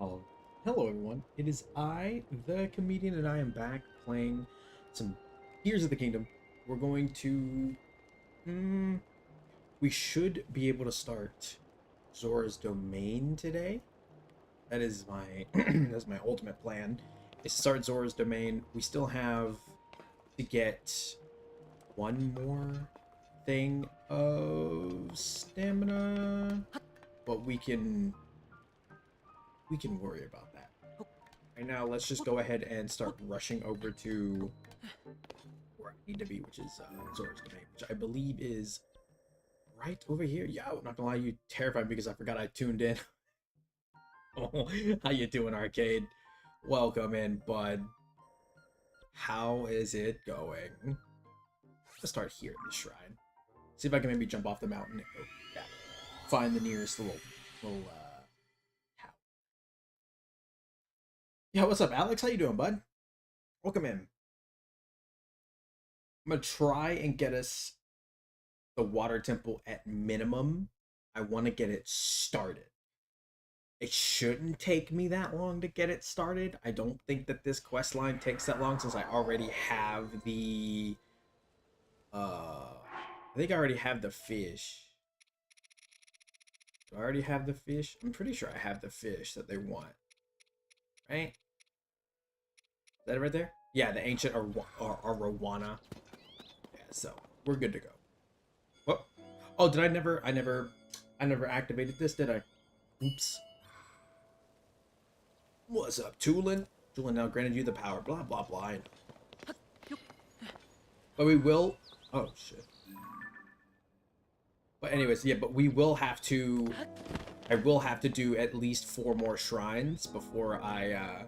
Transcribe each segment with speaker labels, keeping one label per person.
Speaker 1: Oh, hello everyone. It is I, the comedian, and I am back playing some Tears of the Kingdom. We're going to... we should be able to start Zora's Domain today. That is my that's my ultimate plan. Is to start Zora's Domain. We still have to get one more thing of stamina, but we can worry about that. Right now, let's just go ahead and start rushing over to where I need to be, which is Zora's Domain, which I believe is right over here. Yeah, I'm not gonna lie, you terrified because I forgot I tuned in. Oh, how you doing, Arcade? Welcome in, bud. How is it going? Let's start here in the shrine. See if I can maybe jump off the mountain. Oh, yeah. Find the nearest little tower. Yeah, what's up, Alex? How you doing, bud? Welcome in. I'm gonna try and get us the water temple at minimum. I want to get it started. It shouldn't take me that long to get it started. I don't think that this quest line takes that long since I already have the I think I already have the fish. Do I already have the fish? I'm pretty sure I have the fish that they want. Right? Is that it right there? Yeah, the ancient Arowana. Yeah, so we're good to go. What? Oh, did I never activated this, did I? Oops. What's up, Tulin? Tulin now granted you the power, blah, blah, blah. But we will... Oh, shit. But anyways, yeah, but we will have to... I will have to do at least 4 more shrines before I,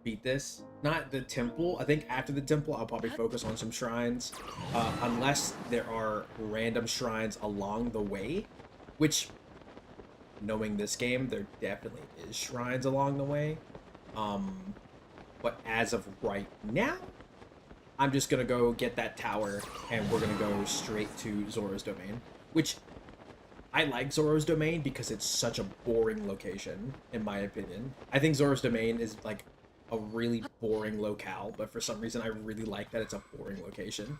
Speaker 1: beat this. Not the temple. I think after the temple, I'll probably focus on some shrines. Unless there are random shrines along the way. Which... knowing this game, there definitely is shrines along the way. But as of right now, I'm just gonna go get that tower, and we're gonna go straight to Zora's Domain. Which, I like Zora's Domain because it's such a boring location, in my opinion. I think Zora's Domain is, like, a really boring locale, but for some reason I really like that it's a boring location.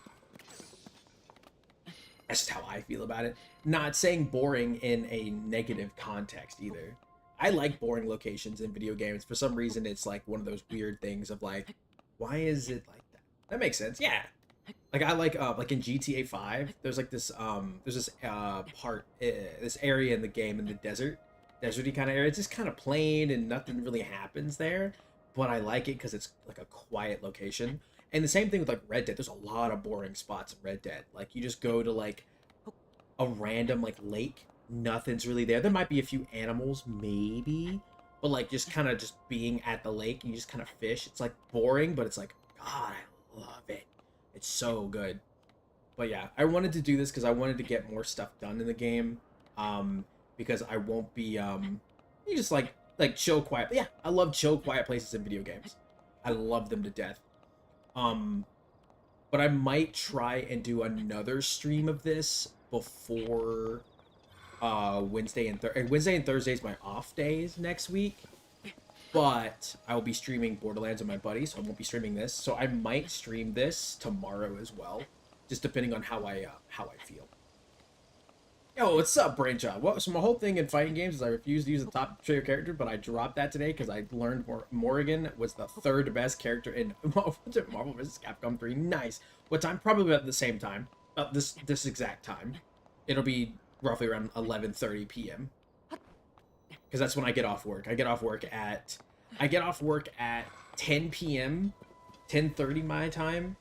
Speaker 1: That's just how I feel about it. Not saying boring in a negative context either. I like boring locations in video games. For some reason, it's like one of those weird things of like, why is it like that? That makes sense. Yeah. Like I like in GTA 5, there's like this part, this area in the game in the deserty kind of area. It's just kind of plain and nothing really happens there. But I like it because it's like a quiet location. And the same thing with like Red Dead. There's a lot of boring spots in Red Dead. Like you just go to like a random like lake, nothing's really there. There might be a few animals, maybe, but like just kind of just being at the lake and you just kind of fish. It's like boring, but it's like God, I love it. It's so good. But yeah, I wanted to do this because I wanted to get more stuff done in the game. Because I won't be you just like chill quiet. But yeah, I love chill quiet places in video games. I love them to death. But I might try and do another stream of this before Wednesday and Thursday is my off days next week. But I will be streaming Borderlands with my buddy, so I won't be streaming this. So I might stream this tomorrow as well, just depending on how I feel. Yo, what's up, Brainchild? Well, so my whole thing in fighting games is I refuse to use the top trader character, but I dropped that today because I learned Morrigan was the 3rd best character in Marvel vs. Capcom 3. Nice. What time? Probably about the same time. This exact time. It'll be roughly around 11:30 p.m. Because that's when I get off work. I get off work at 10 p.m. 10:30 my time,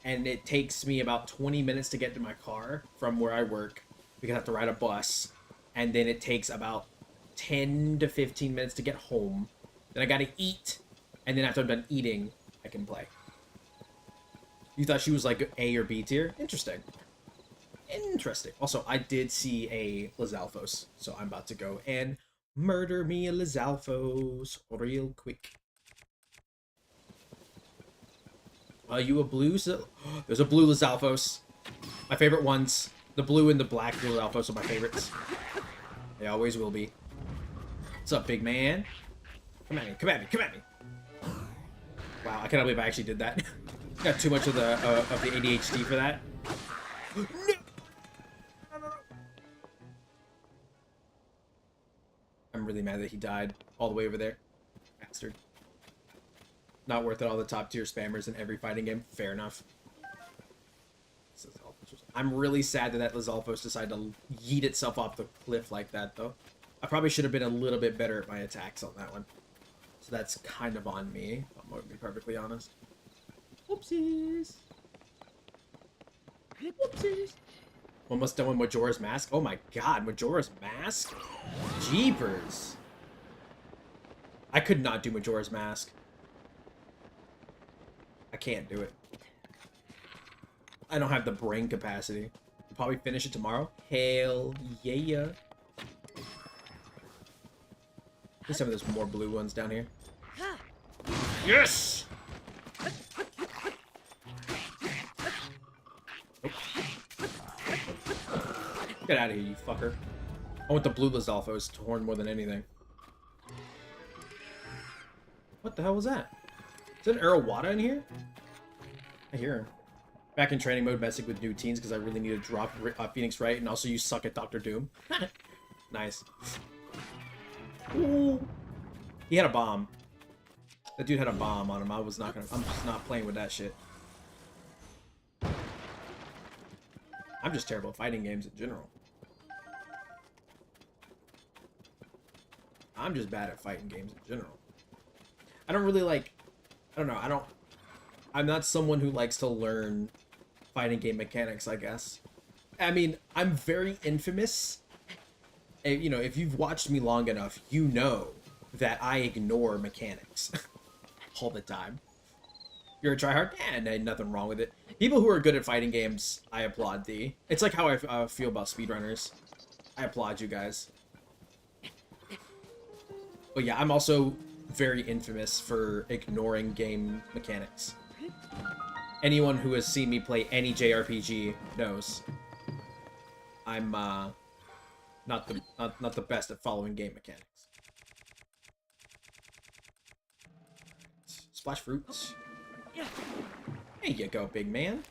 Speaker 1: and it takes me about 20 minutes to get to my car from where I work because I have to ride a bus, and then it takes about 10 to 15 minutes to get home. Then I gotta eat, and then after I'm done eating, I can play. You thought she was like A or B tier? Interesting. Interesting. Also, I did see a Lizalfos, so I'm about to go and murder me a Lizalfos real quick. Are you a blue? There's a blue Lizalfos. My favorite ones. The blue and the black Lizalfos are my favorites. They always will be. What's up, big man? Come at me, come at me, come at me. Wow, I cannot believe I actually did that. Got too much of the ADHD for that. No! I'm really mad that he died all the way over there. Bastard. Not worth it, all the top tier spammers in every fighting game. Fair enough. I'm really sad that Lizalfos decided to yeet itself off the cliff like that, though. I probably should have been a little bit better at my attacks on that one. So that's kind of on me, I'm going to be perfectly honest. Whoopsies. Whoopsies. Almost done with Majora's Mask. Oh my god, Majora's Mask? Jeepers. I could not do Majora's Mask. I can't do it. I don't have the brain capacity. I'll probably finish it tomorrow. Hell yeah. There's some of those more blue ones down here. Yes! Oh. Get out of here, you fucker. I want the blue Lizalfos torn more than anything. What the hell was that? Is that an Arawata in here? I hear him. Back in training mode, messing with new teens because I really need to drop Phoenix Wright, and also you suck at Dr. Doom. Nice. Ooh. He had a bomb. That dude had a bomb on him. I'm just not playing with that shit. I'm just terrible at fighting games in general. I'm just bad at fighting games in general. I don't really like... I don't know. I'm not someone who likes to learn fighting game mechanics, I guess. I mean, I'm very infamous. You know, if you've watched me long enough, you know that I ignore mechanics all the time. You're a tryhard? Yeah, nothing wrong with it. People who are good at fighting games, I applaud thee. It's like how I feel about speedrunners. I applaud you guys. But yeah, I'm also very infamous for ignoring game mechanics. Anyone who has seen me play any JRPG knows I'm not the best at following game mechanics. Splash fruits. There you go, big man.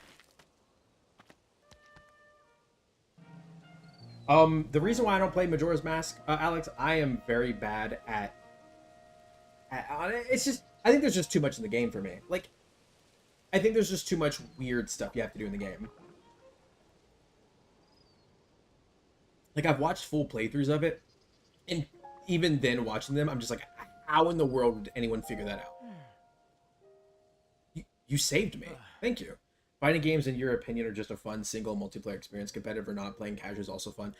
Speaker 1: The reason why I don't play Majora's Mask, Alex, I am very bad at it's just, I think there's just too much in the game for me. Like, I think there's just too much weird stuff you have to do in the game. Like, I've watched full playthroughs of it, and even then watching them, I'm just like, how in the world would anyone figure that out? You saved me. Thank you. Fighting games, in your opinion, are just a fun single multiplayer experience. Competitive or not, playing casual is also fun.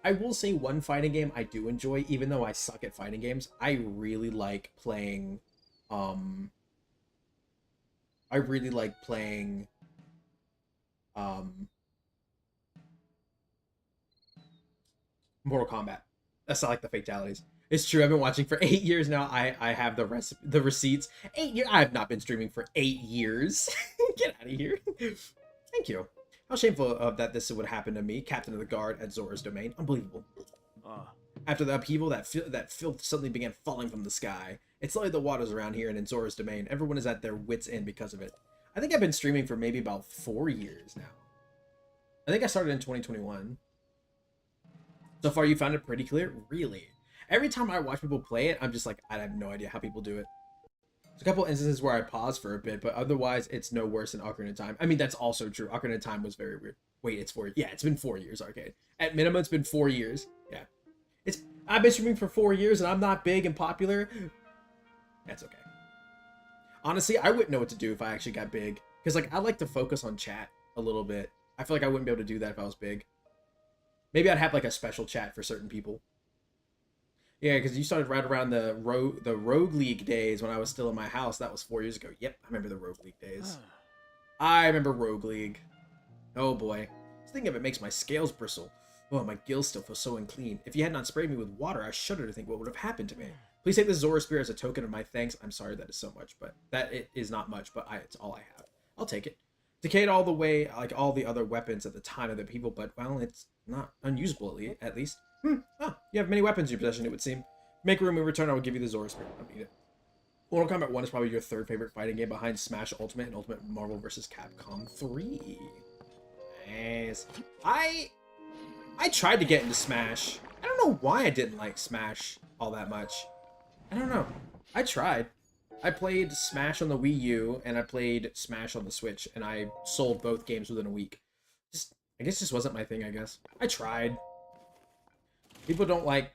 Speaker 1: I will say one fighting game I do enjoy, even though I suck at fighting games. I really like playing, Mortal Kombat. That's not like the fatalities. It's true. I've been watching for 8 years now. I have the receipts. 8 years. I have not been streaming for 8 years. Get out of here. Thank you. How shameful of that this would happen to me, Captain of the Guard at Zora's domain. Unbelievable. After the upheaval, that filth suddenly began falling from the sky. It sullied the waters around here and in Zora's domain. Everyone is at their wits' end because of it. I think I've been streaming for maybe about 4 years now. I think I started in 2021. So far, you found it pretty clear? Really? Every time I watch people play it, I'm just like, I have no idea how people do it. There's a couple instances where I pause for a bit, but otherwise, it's no worse than Ocarina of Time. I mean, that's also true. Ocarina of Time was very weird. Wait, it's 4 years. Yeah, it's been 4 years, Arcade. At minimum, it's been 4 years. Yeah. I've been streaming for 4 years, and I'm not big and popular. That's okay. Honestly, I wouldn't know what to do if I actually got big. Because, like, I like to focus on chat a little bit. I feel like I wouldn't be able to do that if I was big. Maybe I'd have, like, a special chat for certain people. Yeah, because you started right around the Rogue League days when I was still in my house. That was 4 years ago. Yep, I remember the Rogue League days. I remember Rogue League. Oh, boy. Just thinking of it makes my scales bristle. Oh, my gills still feel so unclean. If you had not sprayed me with water, I shudder to think what would have happened to me. Please take the Zora Spear as a token of my thanks. I'm sorry that is so much, but it is not much, but it's all I have. I'll take it. Decayed all the way, like all the other weapons at the time of the people, but, well, it's not unusable, at least. You have many weapons in your possession, it would seem. Make room in return. I will give you the Zoras. I mean it. Mortal Kombat 1 is probably your third favorite fighting game behind Smash Ultimate and Ultimate Marvel vs. Capcom 3. Nice. I tried to get into Smash. I don't know why I didn't like Smash all that much. I don't know. I tried. I played Smash on the Wii U and I played Smash on the Switch, and I sold both games within a week. I guess just wasn't my thing, I guess. I tried. People don't like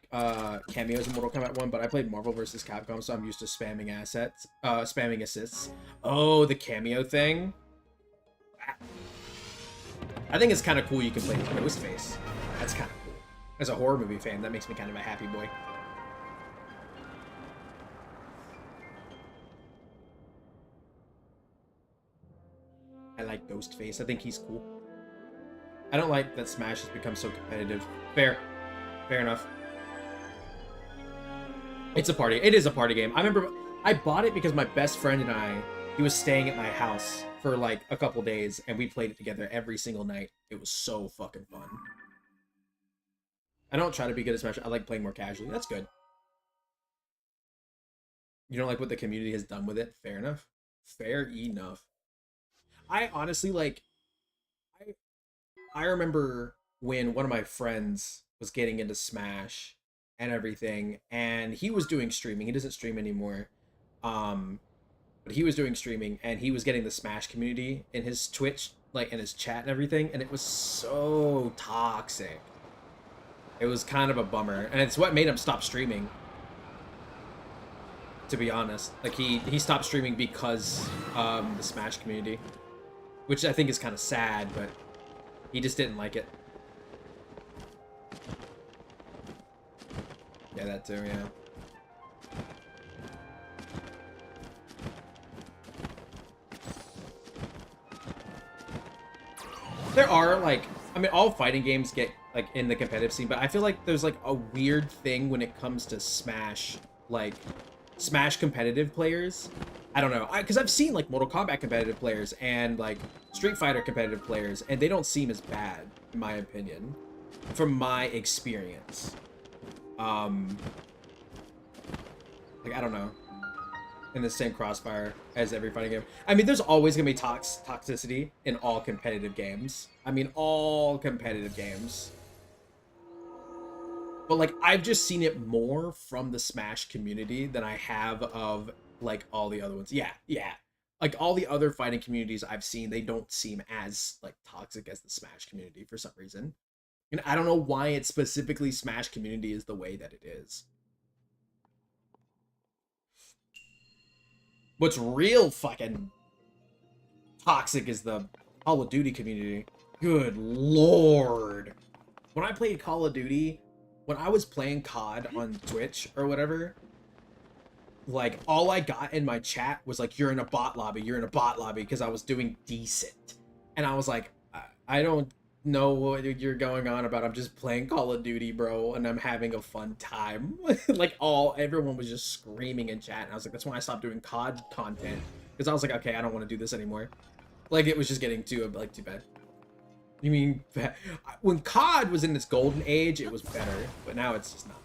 Speaker 1: cameos in Mortal Kombat 1, but I played Marvel vs. Capcom, so I'm used to spamming spamming assists. Oh, the cameo thing. I think it's kind of cool you can play Ghostface. That's kind of cool. As a horror movie fan, that makes me kind of a happy boy. I like Ghostface. I think he's cool. I don't like that Smash has become so competitive. Fair. Fair enough. It's a party. It is a party game. I remember I bought it because my best friend and I, he was staying at my house for like a couple days, and we played it together every single night. It was so fucking fun. I don't try to be good at Smash. I like playing more casually. That's good. You don't like what the community has done with it? Fair enough. Fair enough. I honestly like... I remember when one of my friends was getting into Smash and everything, and he was doing streaming. He doesn't stream anymore. But he was doing streaming, and he was getting the Smash community in his Twitch, like in his chat and everything, and it was so toxic. It was kind of a bummer, and it's what made him stop streaming, to be honest. Like, he stopped streaming because the Smash community, which I think is kind of sad, but he just didn't like it. Yeah, that too, yeah. There are, like, I mean, all fighting games get, like, in the competitive scene, but I feel like there's, like, a weird thing when it comes to Smash, like, Smash competitive players. I don't know, because I've seen, like, Mortal Kombat competitive players and, like, Street Fighter competitive players, and they don't seem as bad, in my opinion, from my experience. Like, I don't know, in the same crossfire as every fighting game. I mean, there's always gonna be toxicity in all competitive games. I mean, all competitive games. But, like, I've just seen it more from the Smash community than I have of, like, all the other ones. Yeah, yeah. Like, all the other fighting communities I've seen, they don't seem as, like, toxic as the Smash community for some reason. And I don't know why it's specifically Smash community is the way that it is. What's real fucking toxic is the Call of Duty community. Good lord. When I played Call of Duty, when I was playing COD on Twitch or whatever, like, all I got in my chat was like, you're in a bot lobby, you're in a bot lobby, because I was doing decent. And I was like, I don't know what you're going on about. I'm just playing Call of Duty, bro, and I'm having a fun time. Like, everyone was just screaming in chat, and I was like, that's why I stopped doing COD content, because I was like, okay, I don't want to do this anymore. Like, it was just getting too bad. You mean, when COD was in its golden age, it was better, but now it's just not.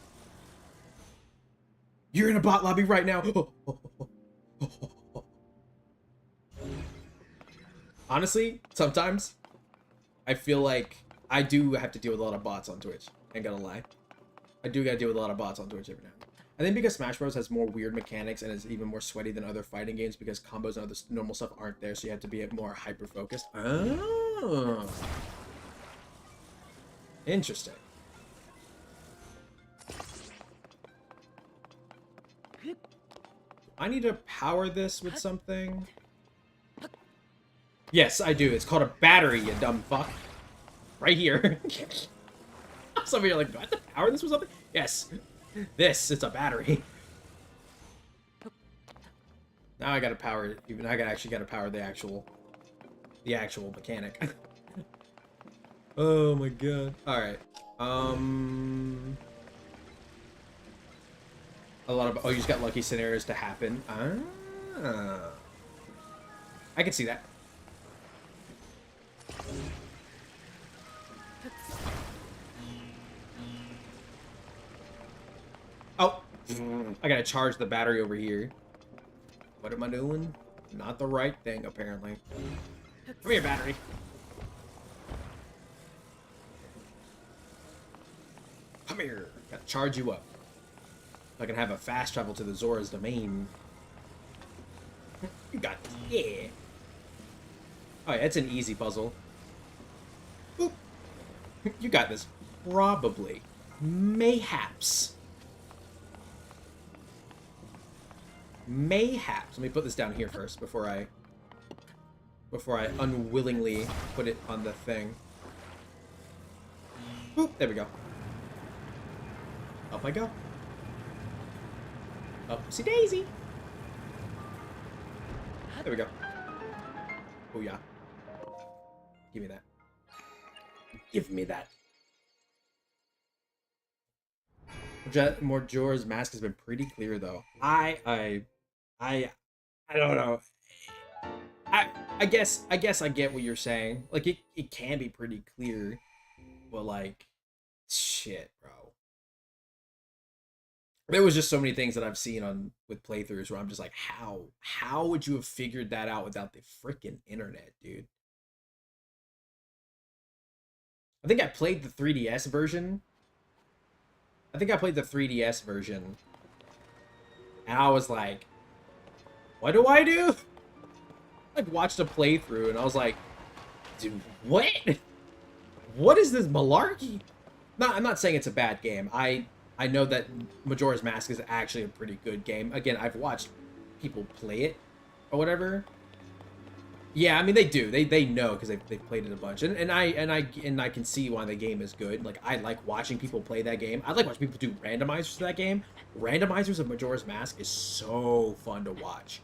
Speaker 1: You're in a bot lobby right now. Honestly, sometimes I feel like I do have to deal with a lot of bots on Twitch. Ain't gonna lie. I do gotta deal with a lot of bots on Twitch every now and then. I think because Smash Bros has more weird mechanics and is even more sweaty than other fighting games because combos and other normal stuff aren't there, so you have to be more hyper-focused. Oh. Interesting. I need to power this with something. Yes, I do. It's called a battery, you dumb fuck. Right here. Some of you are like, do I have to power this with something? Yes. It's a battery. Now I gotta power it. Even I actually gotta power the actual mechanic. Oh my god. Alright. A lot of... Oh, you just got lucky scenarios to happen. Ah. I can see that. Oh. I gotta charge the battery over here. What am I doing? Not the right thing, apparently. Come here, battery. Come here. Gotta charge you up. So I can have a fast travel to the Zoras domain. You got this. Yeah. Oh, yeah, it's an easy puzzle. Boop. You got this. Probably. Mayhaps. Mayhaps. Let me put this down here first before I unwillingly put it on the thing. Boop. There we go. Up I go. Upsy daisy. There we go. Oh yeah. Give me that. Give me that. Majora's Mask has been pretty clear though. I don't know. I guess I get what you're saying. Like it can be pretty clear, but like shit, bro. There was just so many things that I've seen with playthroughs where I'm just like, how would you have figured that out without the freaking internet, dude? I think I played the 3DS version. And I was like, what do I do? Like watched a playthrough and I was like, dude, what? What is this malarkey? No, I'm not saying it's a bad game. I know that Majora's Mask is actually a pretty good game. Again, I've watched people play it or whatever. Yeah, I mean they do. They know because they've played it a bunch. And I can see why the game is good. Like I like watching people play that game. I like watching people do randomizers to that game. Randomizers of Majora's Mask is so fun to watch.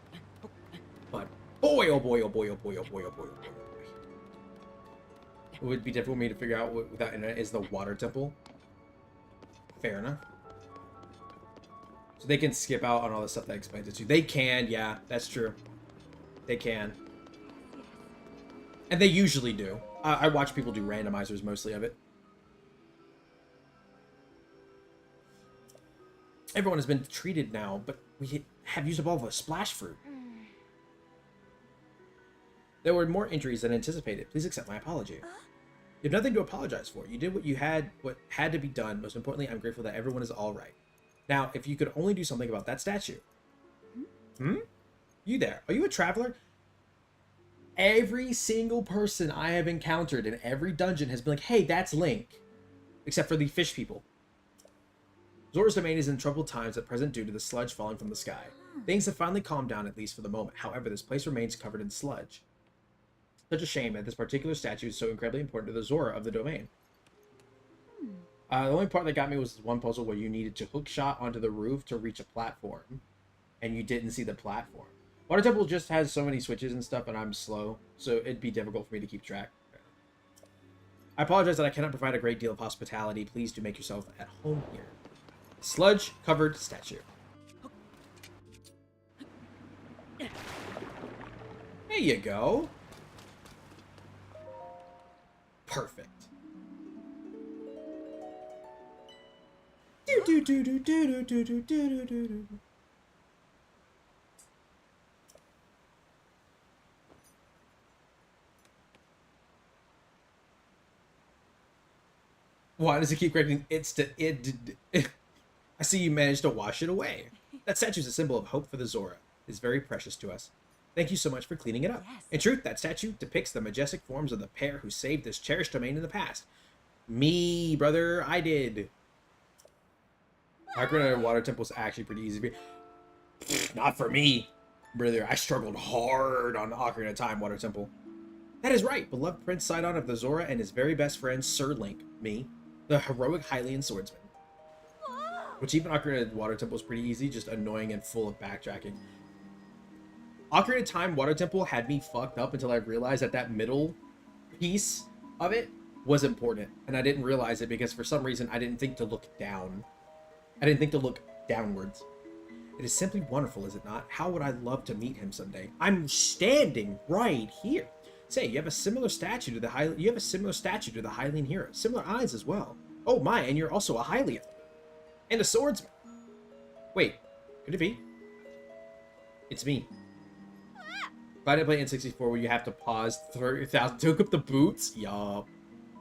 Speaker 1: But boy, oh boy, oh boy, oh boy, oh boy, oh boy, oh boy, oh boy. It would be difficult for me to figure out what without internet is the water temple. Fair enough. So they can skip out on all the stuff that explains it to you. They can, yeah, that's true. They can. And they usually do. I watch people do randomizers, mostly of it. Everyone has been treated now, but we have used up all of a splash fruit. There were more injuries than anticipated. Please accept my apology. You have nothing to apologize for. You did what had to be done. Most importantly, I'm grateful that everyone is all right. Now, if you could only do something about that statue. You there? Are you a traveler? Every single person I have encountered in every dungeon has been like, hey, that's Link. Except for the fish people. Zora's domain is in troubled times at present due to the sludge falling from the sky. Things have finally calmed down, at least for the moment. However, this place remains covered in sludge. Such a shame that this particular statue is so incredibly important to the Zora of the domain. The only part that got me was this one puzzle where you needed to hook shot onto the roof to reach a platform. And you didn't see the platform. Water Temple just has so many switches and stuff, and I'm slow, so it'd be difficult for me to keep track. I apologize that I cannot provide a great deal of hospitality. Please do make yourself at home here. Sludge-covered statue. There you go. Perfect. Do do do do do do do do do do. Why does it keep correcting it's to it? I see you managed to wash it away. That statue is a symbol of hope for the Zora. It is very precious to us. Thank you so much for cleaning it up. Yes. In truth, that statue depicts the majestic forms of the pair who saved this cherished domain in the past. Me, brother, I did. Ocarina of Water Temple is actually pretty easy. Not for me, brother. I struggled hard on Ocarina of Time Water Temple. That is right. Beloved Prince Sidon of the Zora and his very best friend, Sir Link, me, the heroic Hylian swordsman. Which even Ocarina of Water Temple is pretty easy, just annoying and full of backtracking. Ocarina of Time Water Temple had me fucked up until I realized that that middle piece of it was important. And I didn't realize it because for some reason I didn't think to look down. I didn't think to look downwards. It is simply wonderful, is it not? How would I love to meet him someday? I'm standing right here. Say, you have a similar statue to the Hylian hero. Similar eyes as well. Oh my, and you're also a Hylian. And a swordsman. Wait, could it be? It's me. If I didn't play N64 where you have to pause 30,000 to hook up the boots? Yup.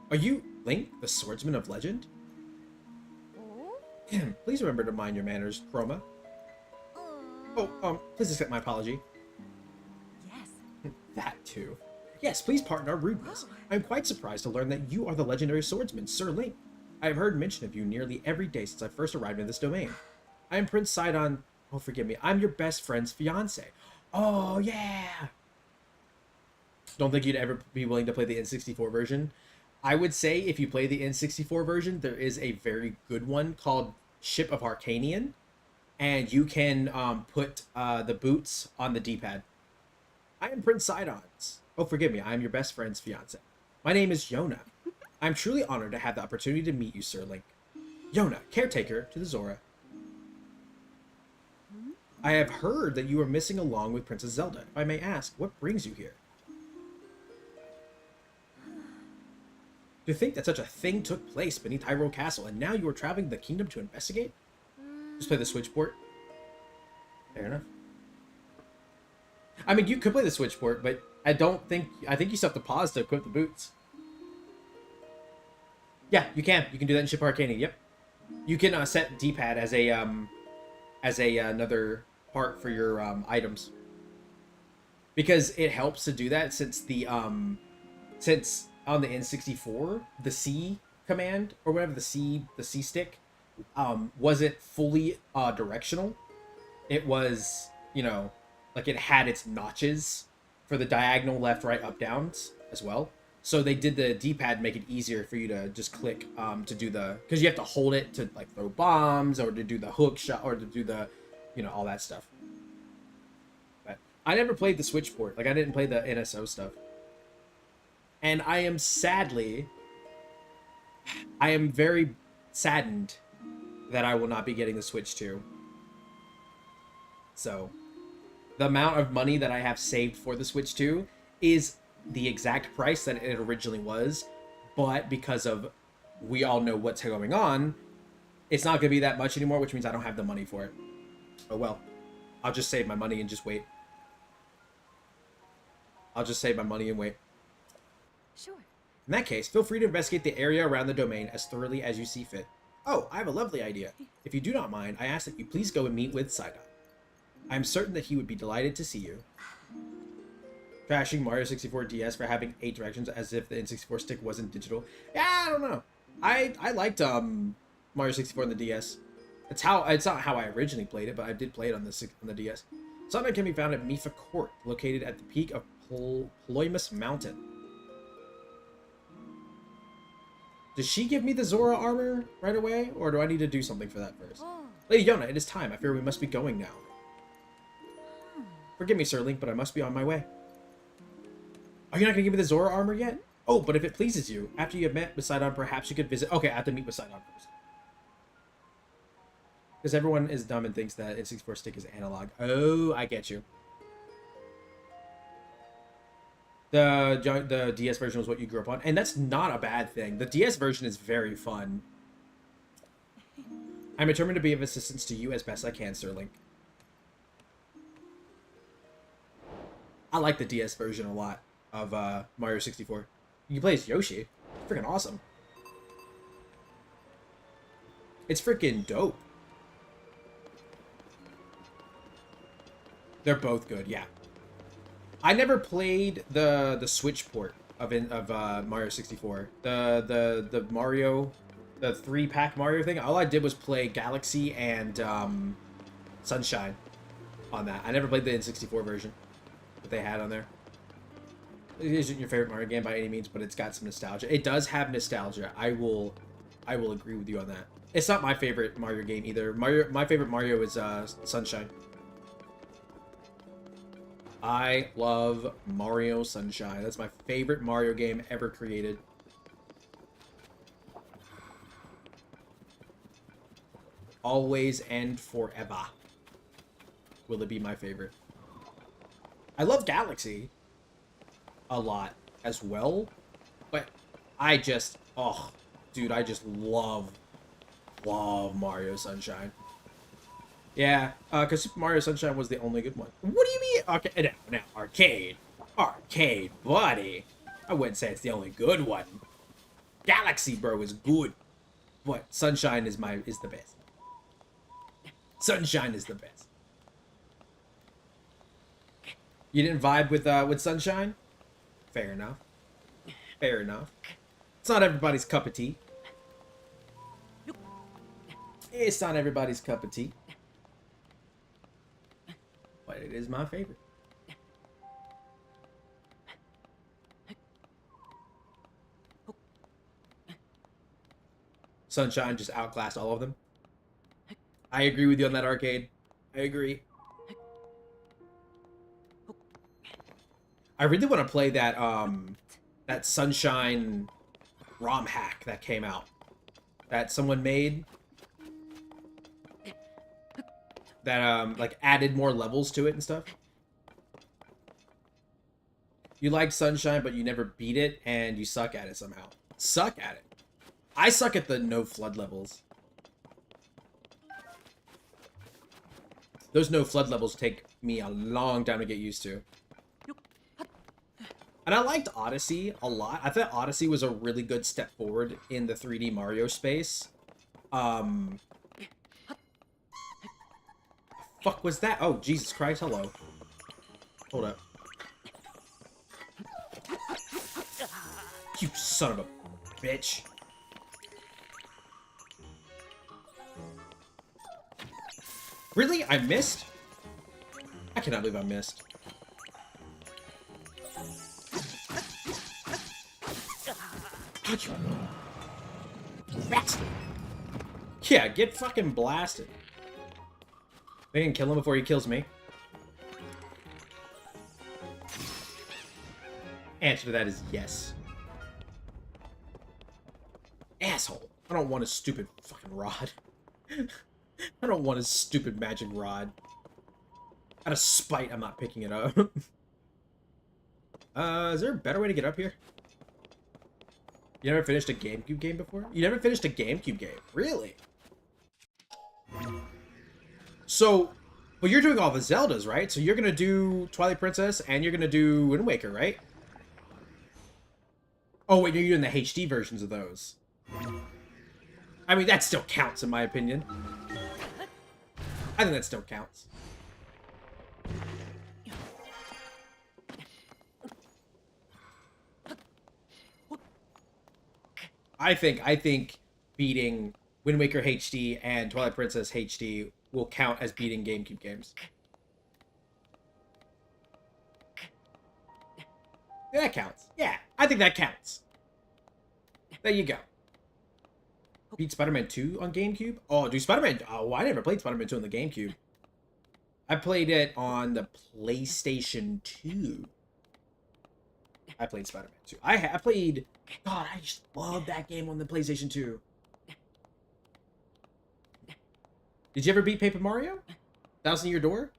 Speaker 1: Are you Link, the swordsman of legend? Please remember to mind your manners, Chroma. Oh, please accept my apology.
Speaker 2: Yes.
Speaker 1: That too. Yes, please pardon our rudeness. I am quite surprised to learn that you are the legendary swordsman, Sir Link. I have heard mention of you nearly every day since I first arrived in this domain. I am Prince Sidon. Oh, forgive me. I'm your best friend's fiance. Oh, yeah. Don't think you'd ever be willing to play the N64 version. I would say if you play the N64 version, there is a very good one called Ship of Arcanian, and you can put the boots on the D-pad. I am Prince Sidon's. Oh, forgive me. I am your best friend's fiance. My name is Yona. I'm truly honored to have the opportunity to meet you, Sir Link. Yona, caretaker to the Zora. I have heard that you are missing along with Princess Zelda. If I may ask, what brings you here? To think that such a thing took place beneath Hyrule Castle, and now you are traveling the kingdom to investigate? Just play the Switch port. Fair enough. I mean, you could play the Switch port, but I think you still have to pause to equip the boots. Yeah, you can. You can do that in Ship Arcania. Yep. You can set D-pad as a another part for your items, because it helps to do that since since on the N64 the C command or whatever the C stick wasn't fully directional. It was, you know, like it had its notches for the diagonal left, right, up, downs as well. So they did the D-pad make it easier for you to just click to do the, because you have to hold it to like throw bombs or to do the hook shot or to do the, you know, all that stuff. But I never played the Switch port. Like I didn't play the NSO stuff. And I am very saddened that I will not be getting the Switch 2. So the amount of money that I have saved for the Switch 2 is the exact price that it originally was, but because of we all know what's going on, it's not going to be that much anymore, which means I don't have the money for it. Oh well, I'll just save my money and just wait. I'll just save my money and wait.
Speaker 2: Sure.
Speaker 1: In that case, feel free to investigate the area around the domain as thoroughly as you see fit. Oh, I have a lovely idea. If you do not mind, I ask that you please go and meet with Sidon. I am certain that he would be delighted to see you. Trashing Mario 64 DS for having 8 directions as if the N64 stick wasn't digital. Yeah, I don't know. I liked Mario 64 on the DS. It's not how I originally played it, but I did play it on the DS. Sidon can be found at Mifa Court, located at the peak of Ploymus Mountain. Does she give me the Zora armor right away, or do I need to do something for that first? Lady Yona, it is time. I fear we must be going now. Forgive me, Sir Link, but I must be on my way. Are you not going to give me the Zora armor yet? Oh, but if it pleases you, after you have met with Sidon, perhaps you could visit... Okay, I have to meet with Sidon first. Because everyone is dumb and thinks that N64 stick is analog. Oh, I get you. The DS version was what you grew up on, and that's not a bad thing. The DS version is very fun. I'm determined to be of assistance to you as best I can, Sir Link. I like the DS version a lot of Mario 64. You can play as Yoshi. It's freaking awesome. It's freaking dope. They're both good, yeah. I never played the Switch port of Mario 64. The Mario, the 3-pack Mario thing. All I did was play Galaxy and Sunshine on that. I never played the N64 version that they had on there. It isn't your favorite Mario game by any means, but it's got some nostalgia. It does have nostalgia. I will agree with you on that. It's not my favorite Mario game either. My favorite Mario is Sunshine. I love Mario Sunshine. That's my favorite Mario game ever created. Always and forever will it be my favorite. I love Galaxy a lot as well, but I just, oh, dude, I just love Mario Sunshine. Yeah, because Super Mario Sunshine was the only good one. What do you mean? Okay, now arcade, buddy. I wouldn't say it's the only good one. Galaxy, bro, is good, but Sunshine is the best. Sunshine is the best. You didn't vibe with Sunshine? Fair enough. Fair enough. It's not everybody's cup of tea. It's not everybody's cup of tea. But it is my favorite. Sunshine just outclassed all of them. I agree with you on that, arcade. I agree. I really want to play that that Sunshine ROM hack that came out. That someone made. That like added more levels to it and stuff. You like Sunshine, but you never beat it, and you suck at it somehow. Suck at it. I suck at the no flood levels. Those no flood levels take me a long time to get used to. And I liked Odyssey a lot. I thought Odyssey was a really good step forward in the 3D Mario space. Fuck was that? Oh, Jesus Christ, hello. Hold up. You son of a bitch. Really? I missed? I cannot believe I missed. Rat! Yeah, get fucking blasted. We can kill him before he kills me. Answer to that is yes. Asshole. I don't want a stupid fucking rod. I don't want a stupid magic rod. Out of spite, I'm not picking it up. Is there a better way to get up here? You never finished a GameCube game before? You never finished a GameCube game? Really? So, but you're doing all the Zeldas, right? So you're gonna do Twilight Princess and you're gonna do Wind Waker, right? Oh wait, you're doing the HD versions of those. I mean, that still counts in my opinion. I think that still counts. I think beating Wind Waker HD and Twilight Princess HD will count as beating GameCube games. Yeah, that counts. Yeah, I think that counts. There you go. Beat Spider-Man 2 on GameCube? Oh, dude, Spider-Man... Oh, I never played Spider-Man 2 on the GameCube. I played it on the PlayStation 2. I played Spider-Man 2. I played... God, I just love that game on the PlayStation 2. Did you ever beat Paper Mario? Thousand Year Door?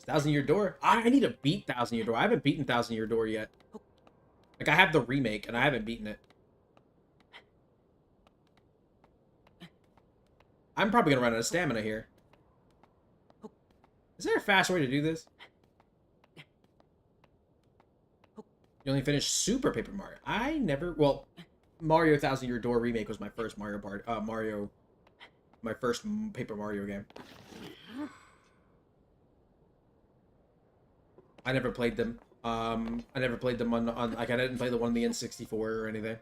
Speaker 1: Thousand Year Door? I need to beat Thousand Year Door. I haven't beaten Thousand Year Door yet. Like, I have the remake, and I haven't beaten it. I'm probably gonna run out of stamina here. Is there a fast way to do this? You only finished Super Paper Mario. I never... Well, Mario Thousand Year Door remake was my first my first Paper Mario game. I never played them. I never played them on like, I didn't play the one on the N64 or anything.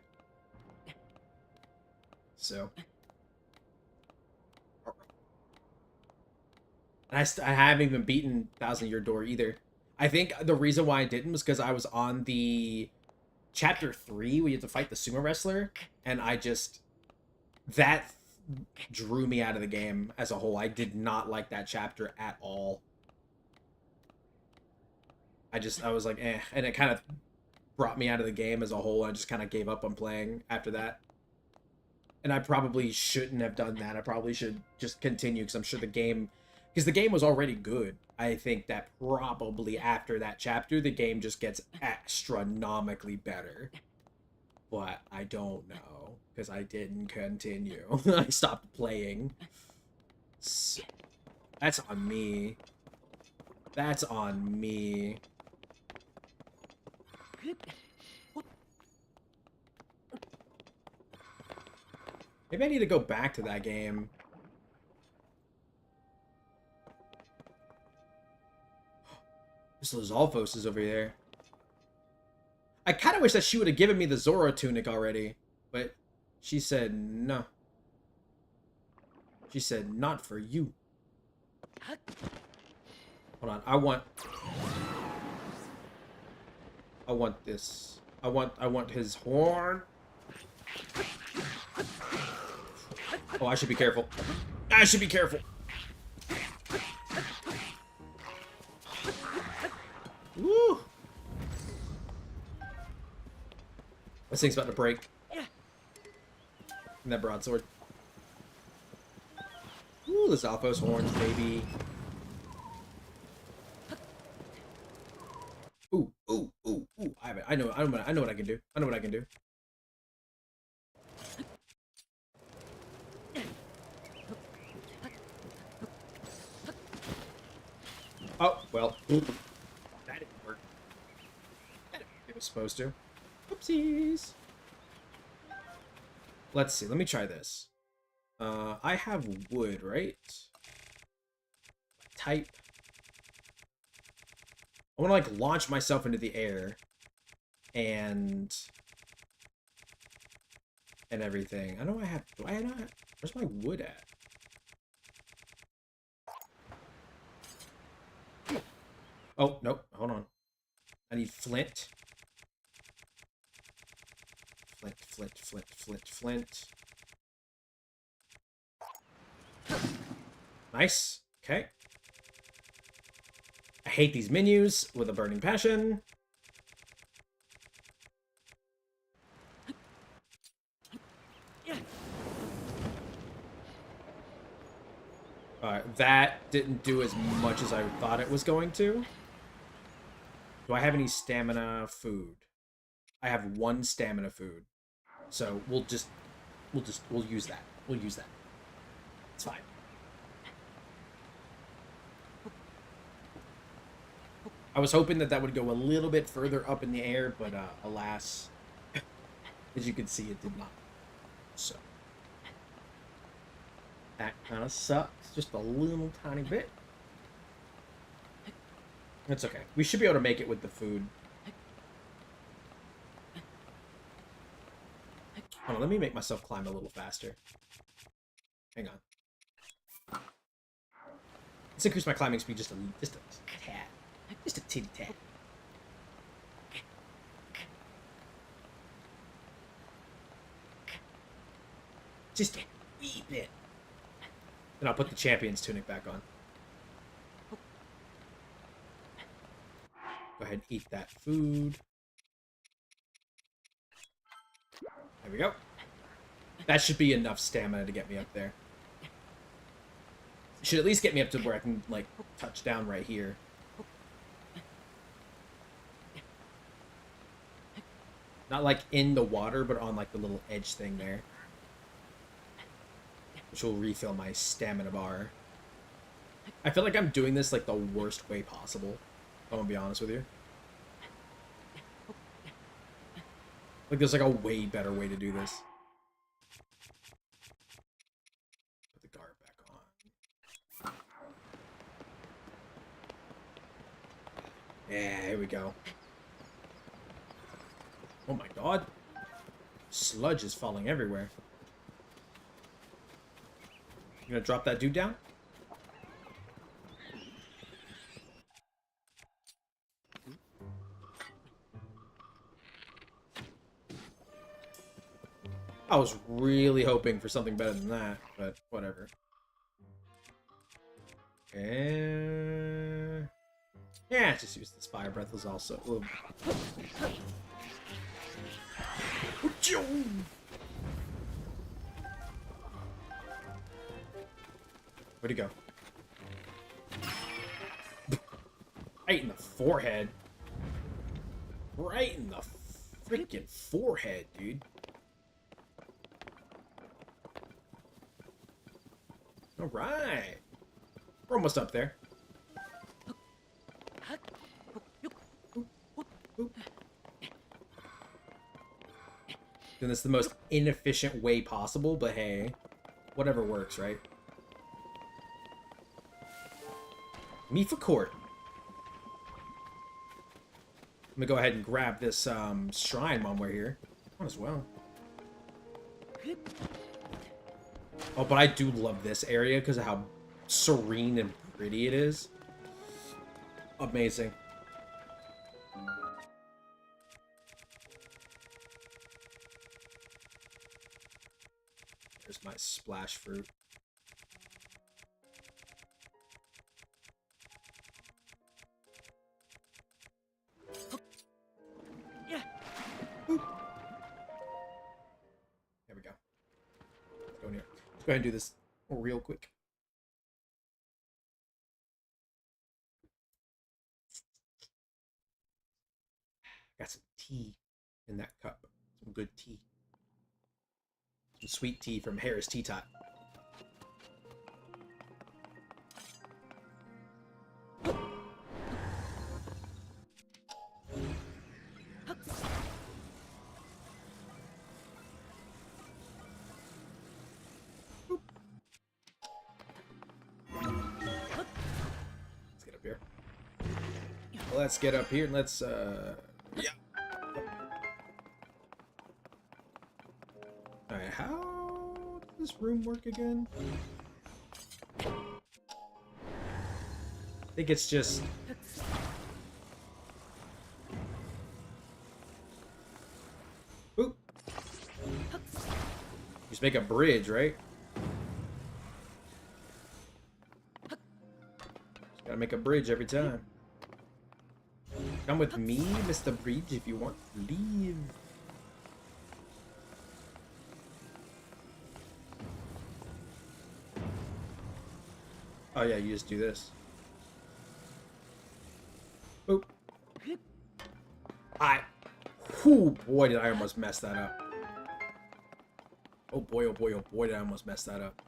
Speaker 1: So. And I haven't even beaten Thousand Year Door either. I think the reason why I didn't was because I was on the Chapter 3 where you have to fight the sumo wrestler, and I just... That drew me out of the game as a whole. I did not like that chapter at all. I was like, eh. And it kind of brought me out of the game as a whole. I just kind of gave up on playing after that. And I probably shouldn't have done that. I probably should just continue, because I'm sure the game... Because the game was already good. I think that probably after that chapter, the game just gets astronomically better. But I don't know. because I didn't continue. I stopped playing. That's on me. That's on me. Maybe I need to go back to that game. There's Lizalfos is over there. I kind of wish that she would have given me the Zora tunic already, but she said no. She said not for you. Hold on, I want this. I want his horn. Oh, I should be careful. I should be careful. Woo! This thing's about to break. And that broadsword. Ooh, the Zalfos horns, baby. Ooh, ooh, ooh, ooh. I have it. I know what I can do. I know what I can do. Oh, well. That didn't work. It was supposed to. Oopsies. Let's see. Let me try this. I have wood, right? Type. I want to, like, launch myself into the air. And everything. I know I have... Do I not have... Where's my wood at? Oh, nope. Hold on. I need flint. Flint. Nice. Okay. I hate these menus with a burning passion. That didn't do as much as I thought it was going to. Do I have any stamina food? I have 1 stamina food. So we'll use that. We'll use that. It's fine. I was hoping that would go a little bit further up in the air, but alas, as you can see, it did not. So that kind of sucks, just a little tiny bit. It's okay. We should be able to make it with the food. Hold on, let me make myself climb a little faster. Hang on. Let's increase my climbing speed just a tad. Just a titty tad. Just a wee bit. And I'll put the champion's tunic back on. Go ahead and eat that food. There we go. That should be enough stamina to get me up there. It should at least get me up to where I can, like, touch down right here. Not, like, in the water, but on, like, the little edge thing there. Which will refill my stamina bar. I feel like I'm doing this, like, the worst way possible. I'm gonna be honest with you. Like, there's, like, a way better way to do this. Put the guard back on. Yeah, here we go. Oh my god. Sludge is falling everywhere. You gonna drop that dude down? I was really hoping for something better than that, but whatever. And yeah, just use this fire breath was also. Where'd he go? Right in the forehead. Right in the freaking forehead, dude. All right. We're almost up there. Doing this the most inefficient way possible, but hey, whatever works, right? Me for court. I'm gonna go ahead and grab this shrine while we're here. Might as well. Oh, but I do love this area because of how serene and pretty it is. Amazing. There's my splash fruit. Boop. There we go. Let's go in here. Let's go ahead and do this real quick. Got some tea in that cup. Some good tea. Some sweet tea from Harris Tea Tot. Let's get up here and let's yeah. Alright, how does this room work again? I think it's just oop. Just make a bridge, right? Just gotta make a bridge every time. Come with me, Mr. Bridge, if you want to leave. Oh yeah, you just do this. Boop. Whew, boy, did I almost mess that up. Oh boy, oh boy, oh boy, did I almost mess that up.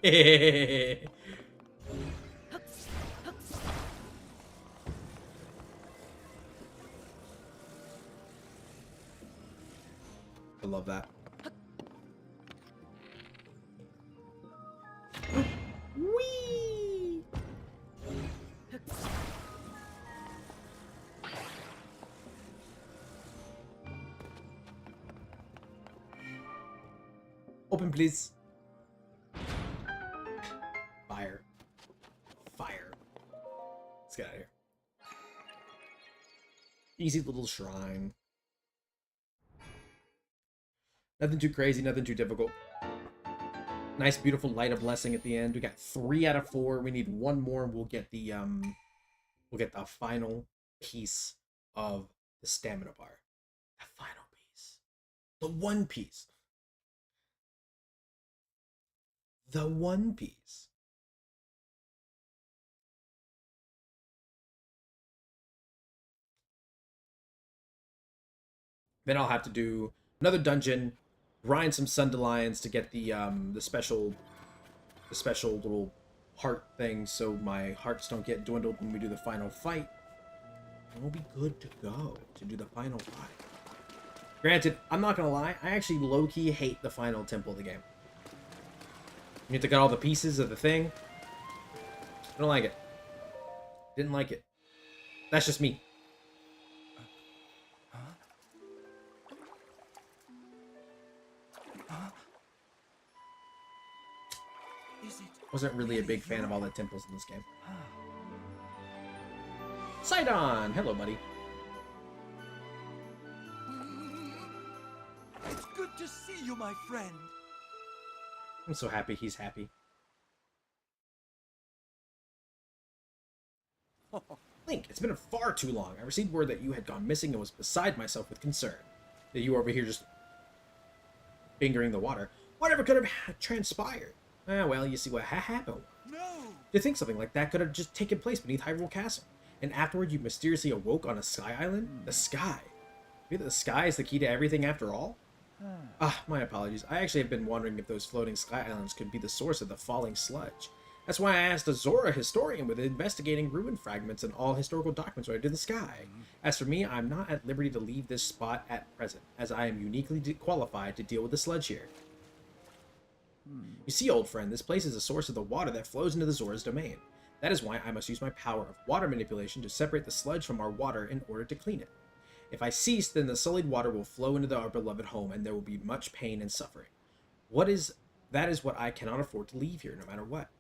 Speaker 1: I love that. Whee! Open, please. Fire. Fire. Let's get out of here. Easy little shrine. Nothing too crazy, nothing too difficult. Nice, beautiful light of blessing at the end. We got 3 out of 4. We need 1 more, and we'll get the final piece of the stamina bar. The final piece. The one piece. The one piece. Then I'll have to do another dungeon, grind some Sundelions to get the special little heart thing, so my hearts don't get dwindled when we do the final fight. And we'll be good to go to do the final fight. Granted, I'm not gonna lie, I actually low-key hate the final temple of the game. You have to get all the pieces of the thing. I don't like it. Didn't like it. That's just me. Wasn't really a big fan of all the temples in this game. Sidon! Hello, buddy.
Speaker 3: It's good to see you, my friend.
Speaker 1: I'm so happy he's happy. Link, it's been far too long. I received word that you had gone missing and was beside myself with concern. That you were over here just fingering the water. Whatever could have transpired? Ah, well, you see what happened.
Speaker 3: No!
Speaker 1: To think something like that could have just taken place beneath Hyrule Castle, and afterward you mysteriously awoke on a sky island? The sky? Maybe the sky is the key to everything after all? Ah, my apologies. I actually have been wondering if those floating sky islands could be the source of the falling sludge. That's why I asked a Zora historian with investigating ruin fragments and all historical documents related to the sky. As for me, I'm not at liberty to leave this spot at present, as I am uniquely qualified to deal with the sludge here. You see, old friend, this place is a source of the water that flows into the Zora's domain. That is why I must use my power of water manipulation to separate the sludge from our water in order to clean it. If I cease, then the sullied water will flow into our beloved home, and there will be much pain and suffering. That is what I cannot afford to leave here, no matter what.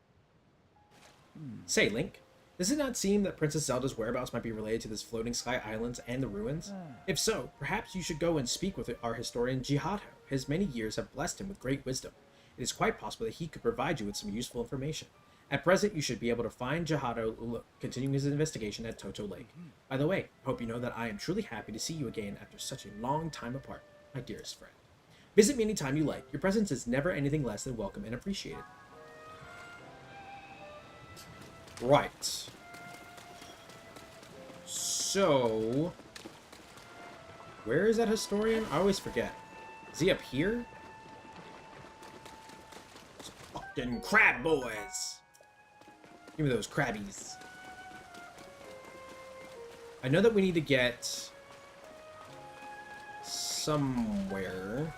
Speaker 1: Say, Link, does it not seem that Princess Zelda's whereabouts might be related to this floating sky islands and the ruins? If so, perhaps you should go and speak with our historian Jihato. His many years have blessed him with great wisdom. It is quite possible that he could provide you with some useful information. At present, you should be able to find Jihato continuing his investigation at Toto Lake. By the way, I hope you know that I am truly happy to see you again after such a long time apart, my dearest friend. Visit me anytime you like. Your presence is never anything less than welcome and appreciated. Right. So, where is that historian? I always forget. Is he up here? Fucking crab boys! Give me those crabbies. I know that we need to get somewhere.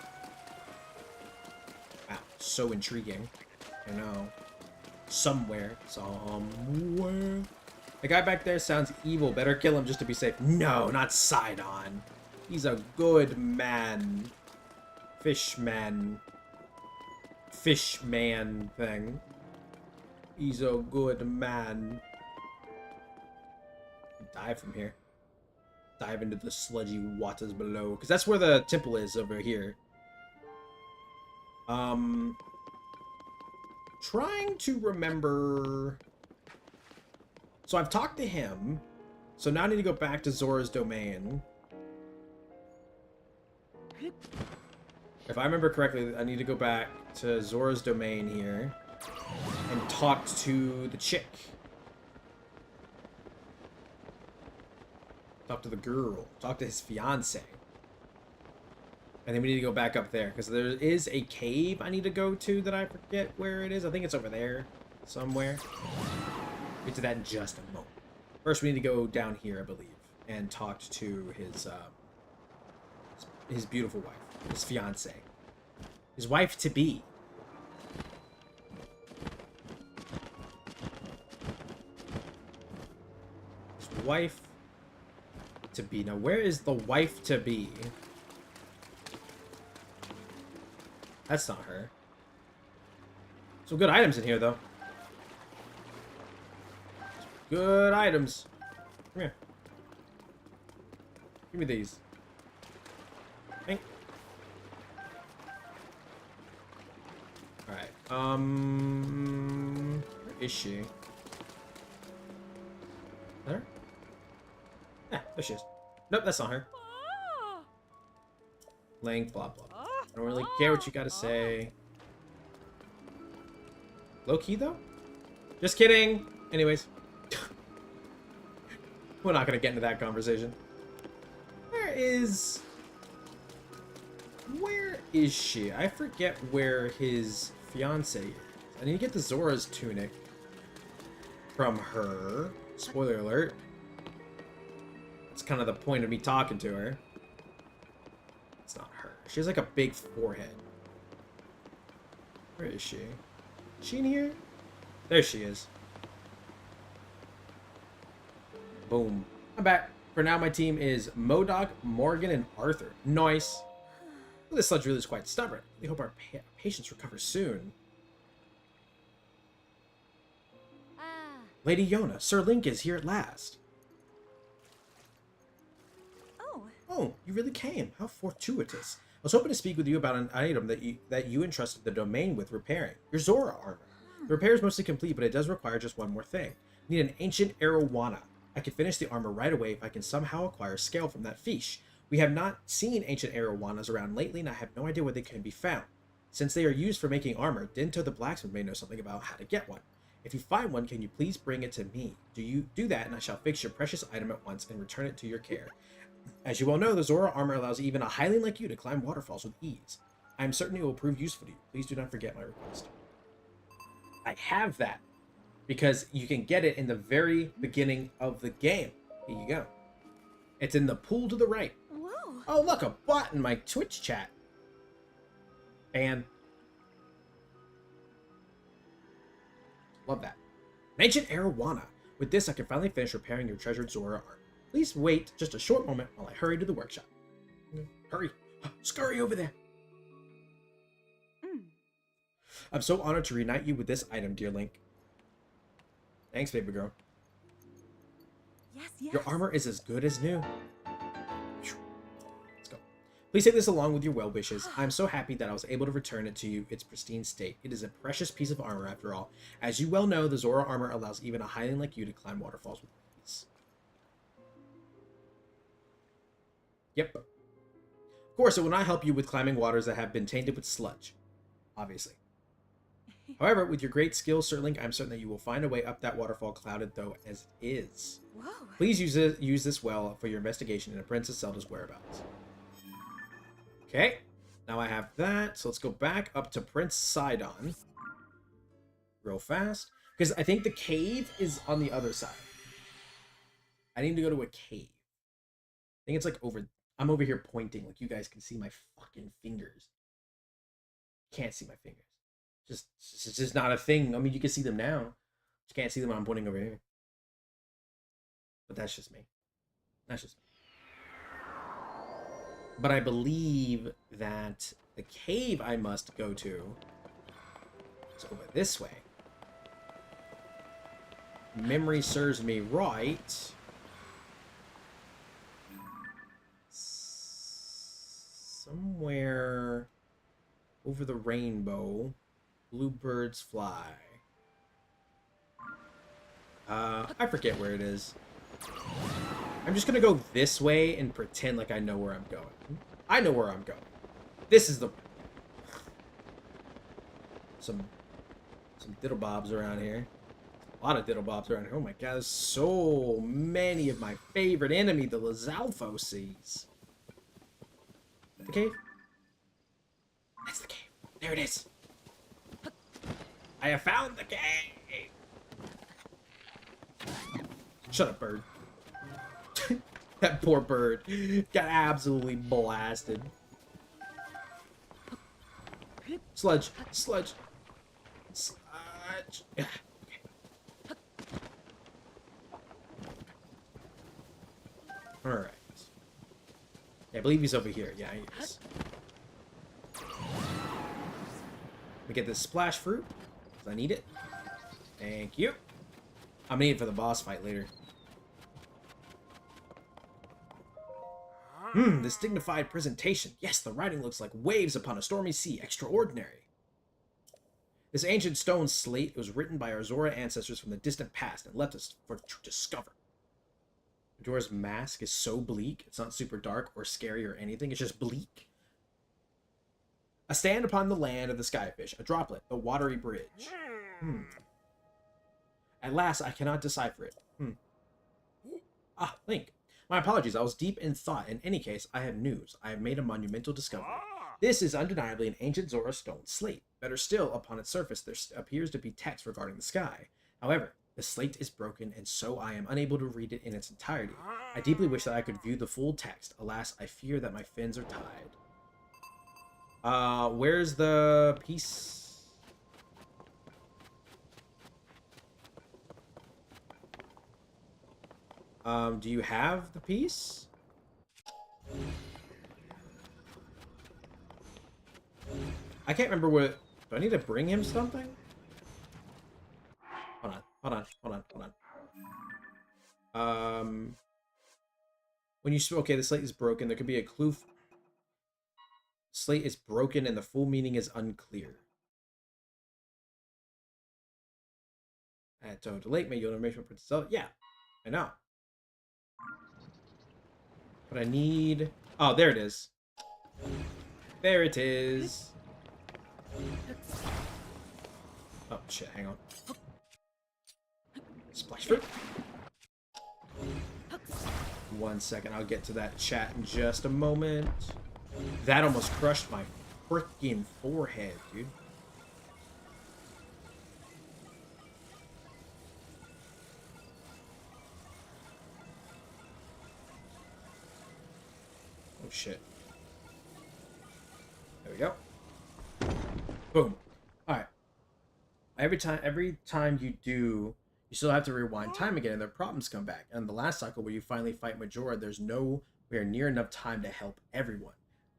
Speaker 1: Wow, so intriguing. I know. Somewhere. Somewhere. The guy back there sounds evil. Better kill him just to be safe. No, not Sidon. He's a good man. Fishman. Fishman thing. He's a good man. Dive from here. Dive into the sludgy waters below. Because that's where the temple is over here. Trying to remember... So I've talked to him. So now I need to go back to Zora's domain. If I remember correctly, I need to go back to Zora's domain here and talk to the chick. Talk to the girl. Talk to his fiance. And then we need to go back up there because there is a cave I need to go to that I forget where it is. I think it's over there somewhere. We'll get to that in just a moment. First, we need to go down here, I believe, and talk to his beautiful wife, his fiance, his wife to be. His wife to be. Now, where is the wife to be? That's not her. Some good items in here, though. Good items. Come here. Give me these. Thank. Alright. Where is she? There? Yeah, there she is. Nope, that's not her. Link, blah, blah, blah. I don't really care what you gotta say. Low key, though? Just kidding! Anyways. We're not gonna get into that conversation. Where is she? I forget where his fiance is. I need to get the Zora's tunic from her. Spoiler alert. That's kind of the point of me talking to her. It's not her. She has like a big forehead. Where is she? Is she in here? There she is. Boom. I'm back. For now, my team is Modoc, Morgan, and Arthur. Nice. Well, this sludge really is quite stubborn. We hope our patients recover soon. Lady Yona, Sir Link is here at last. Oh, you really came. How fortuitous. I was hoping to speak with you about an item that you entrusted the domain with repairing. Your Zora armor. The repair is mostly complete, but it does require just one more thing. I need an ancient arowana. I can finish the armor right away if I can somehow acquire scale from that fiche. We have not seen ancient arowanas around lately, and I have no idea where they can be found. Since they are used for making armor, Dinto the blacksmith may know something about how to get one. If you find one, can you please bring it to me? Do that, and I shall fix your precious item at once and return it to your care. As you well know, the Zora armor allows even a highling like you to climb waterfalls with ease. I am certain it will prove useful to you. Please do not forget my request. I have that, because you can get it in the very beginning of the game. Here you go. It's in the pool to the right.
Speaker 2: Whoa.
Speaker 1: Oh, look, a bot in my Twitch chat. And love that. An ancient arowana. With this, I can finally finish repairing your treasured Zora armor. Please wait just a short moment while I hurry to the workshop. Hurry. Scurry over there. I'm so honored to reunite you with this item, dear Link. Thanks, baby girl.
Speaker 2: Yes, yes.
Speaker 1: Your armor is as good as new. Let's go. Please take this along with your well wishes. I'm so happy that I was able to return it to you its pristine state. It is a precious piece of armor after all. As you well know, the Zora armor allows even a highling like you to climb waterfalls with ease. Yep. Of course, it will not help you with climbing waters that have been tainted with sludge. Obviously. However, with your great skill, Sir Link, I'm certain that you will find a way up that waterfall, clouded though as it is.
Speaker 2: Whoa.
Speaker 1: Please use this well for your investigation into Princess Zelda's whereabouts. Okay, now I have that, so let's go back up to Prince Sidon real fast, because I think the cave is on the other side. I need to go to a cave. I think it's like over... I'm over here pointing, like you guys can see my fucking fingers. Can't see my fingers. It's just not a thing. I mean, you can see them now. Just can't see them when I'm pointing over here. But that's just me. That's just me. But I believe that the cave I must go to is over this way. Memory serves me right. Somewhere over the rainbow. Bluebirds fly. I forget where it is. I'm just gonna go this way and pretend like I know where I'm going. I know where I'm going. This is the... Some diddlebobs around here. A lot of diddlebobs around here. Oh my god, there's so many of my favorite enemy, the Lizalfoses. The cave? That's the cave. There it is. I have found the cave! Shut up, bird. That poor bird got absolutely blasted. Sludge. Sludge. Sludge. Yeah. Okay. Alright. Yeah, I believe he's over here. Yeah, he is. We get this splash fruit. I need it. Thank you. I'm gonna need it for the boss fight later. This dignified presentation. Yes, the writing looks like waves upon a stormy sea. Extraordinary. This ancient stone slate was written by our Zora ancestors from the distant past and left us to discover. Majora's Mask is so bleak. It's not super dark or scary or anything. It's just bleak. A stand upon the land of the skyfish, a droplet, the watery bridge. At last, I cannot decipher it. Ah, Link. My apologies, I was deep in thought. In any case, I have news. I have made a monumental discovery. This is undeniably an ancient Zora stone slate. Better still, upon its surface, there appears to be text regarding the sky. However, the slate is broken, and so I am unable to read it in its entirety. I deeply wish that I could view the full text. Alas, I fear that my fins are tied. Where's the piece? Do you have the piece? I can't remember what... Do I need to bring him something? Hold on. When you... Okay, the slate is broken. There could be a clue... Slate is broken and the full meaning is unclear. So to late, may you information for Zelda. Yeah, I know. But I need... Oh, there it is. There it is. Oh shit, hang on. Splash fruit. 1 second, I'll get to that chat in just a moment. That almost crushed my freaking forehead, dude. Oh shit. There we go. Boom. Alright. Every time you do, you still have to rewind time again and their problems come back. And the last cycle where you finally fight Majora, there's nowhere near enough time to help everyone.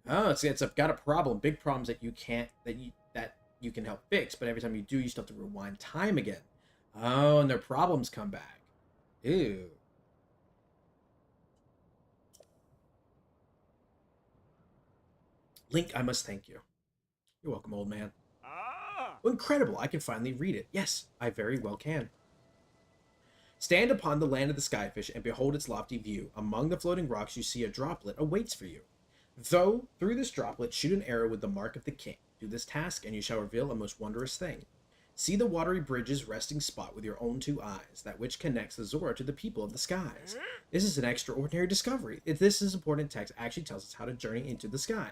Speaker 1: Oh, it's got a problem, big problems that you can help fix, but every time you do, you still have to rewind time again. Oh, and their problems come back. Ew. Link, I must thank you. You're welcome, old man. Oh, incredible, I can finally read it. Yes, I very well can. Stand upon the land of the skyfish and behold its lofty view. Among the floating rocks you see a droplet awaits for you. Through this droplet shoot an arrow with the mark of the king. Do this task and you shall reveal a most wondrous thing. See the watery bridge's resting spot with your own 2 eyes, that which connects the Zora to the people of the skies. This is an extraordinary discovery. If this is important text actually tells us how to journey into the sky.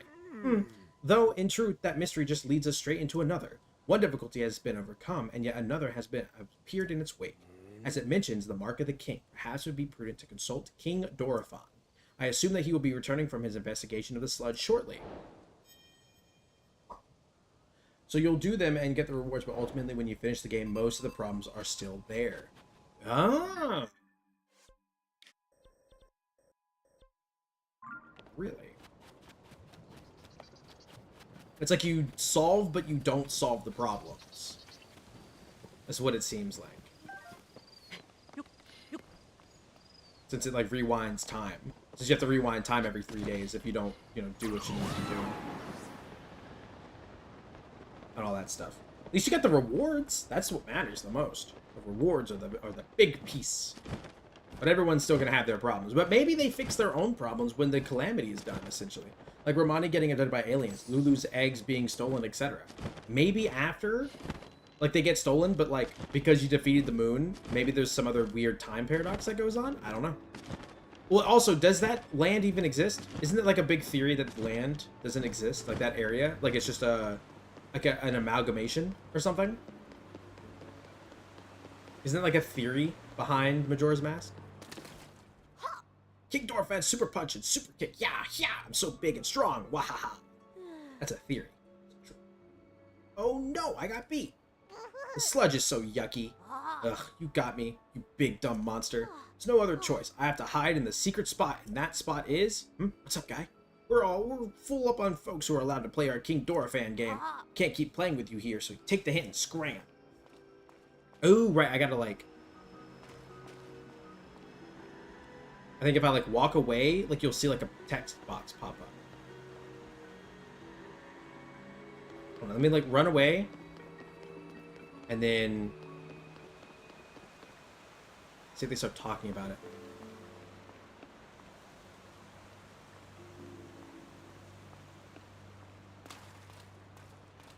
Speaker 1: Though, in truth, that mystery just leads us straight into another. One difficulty has been overcome, and yet another has appeared in its wake. As it mentions the mark of the king, perhaps it would be prudent to consult King Dorephan. I assume that he will be returning from his investigation of the sludge shortly. So you'll do them and get the rewards, but ultimately when you finish the game, most of the problems are still there. Ah! Really? It's like you solve, but you don't solve the problems. That's what it seems like. Since it, like, rewinds time. Since you have to rewind time every 3 days if you don't, you know, do what you need to do. And all that stuff. At least you got the rewards. That's what matters the most. The rewards are the big piece. But everyone's still gonna have their problems. But maybe they fix their own problems when the calamity is done, essentially. Like Romani getting abducted by aliens, Lulu's eggs being stolen, etc. Maybe after, like, they get stolen, but, like, because you defeated the moon, maybe there's some other weird time paradox that goes on? I don't know. Well, also, does that land even exist? Isn't it, like, a big theory that the land doesn't exist? Like, that area? Like, it's just an amalgamation or something? Isn't it, like, a theory behind Majora's Mask? King Dorephan super punch and super kick. Yeah, yeah, I'm so big and strong. Wahaha. That's a theory. Oh no, I got beat. The sludge is so yucky. Ugh, you got me, you big dumb monster. There's no other choice. I have to hide in the secret spot, and that spot is... What's up, guy? We're full up on folks who are allowed to play our King Dorephan game. Can't keep playing with you here, so take the hint and scram. Oh, right, I gotta, like... I think if I, like, walk away, like, you'll see, like, a text box pop up. Hold on, let me, like, run away. And then... see if they start talking about it.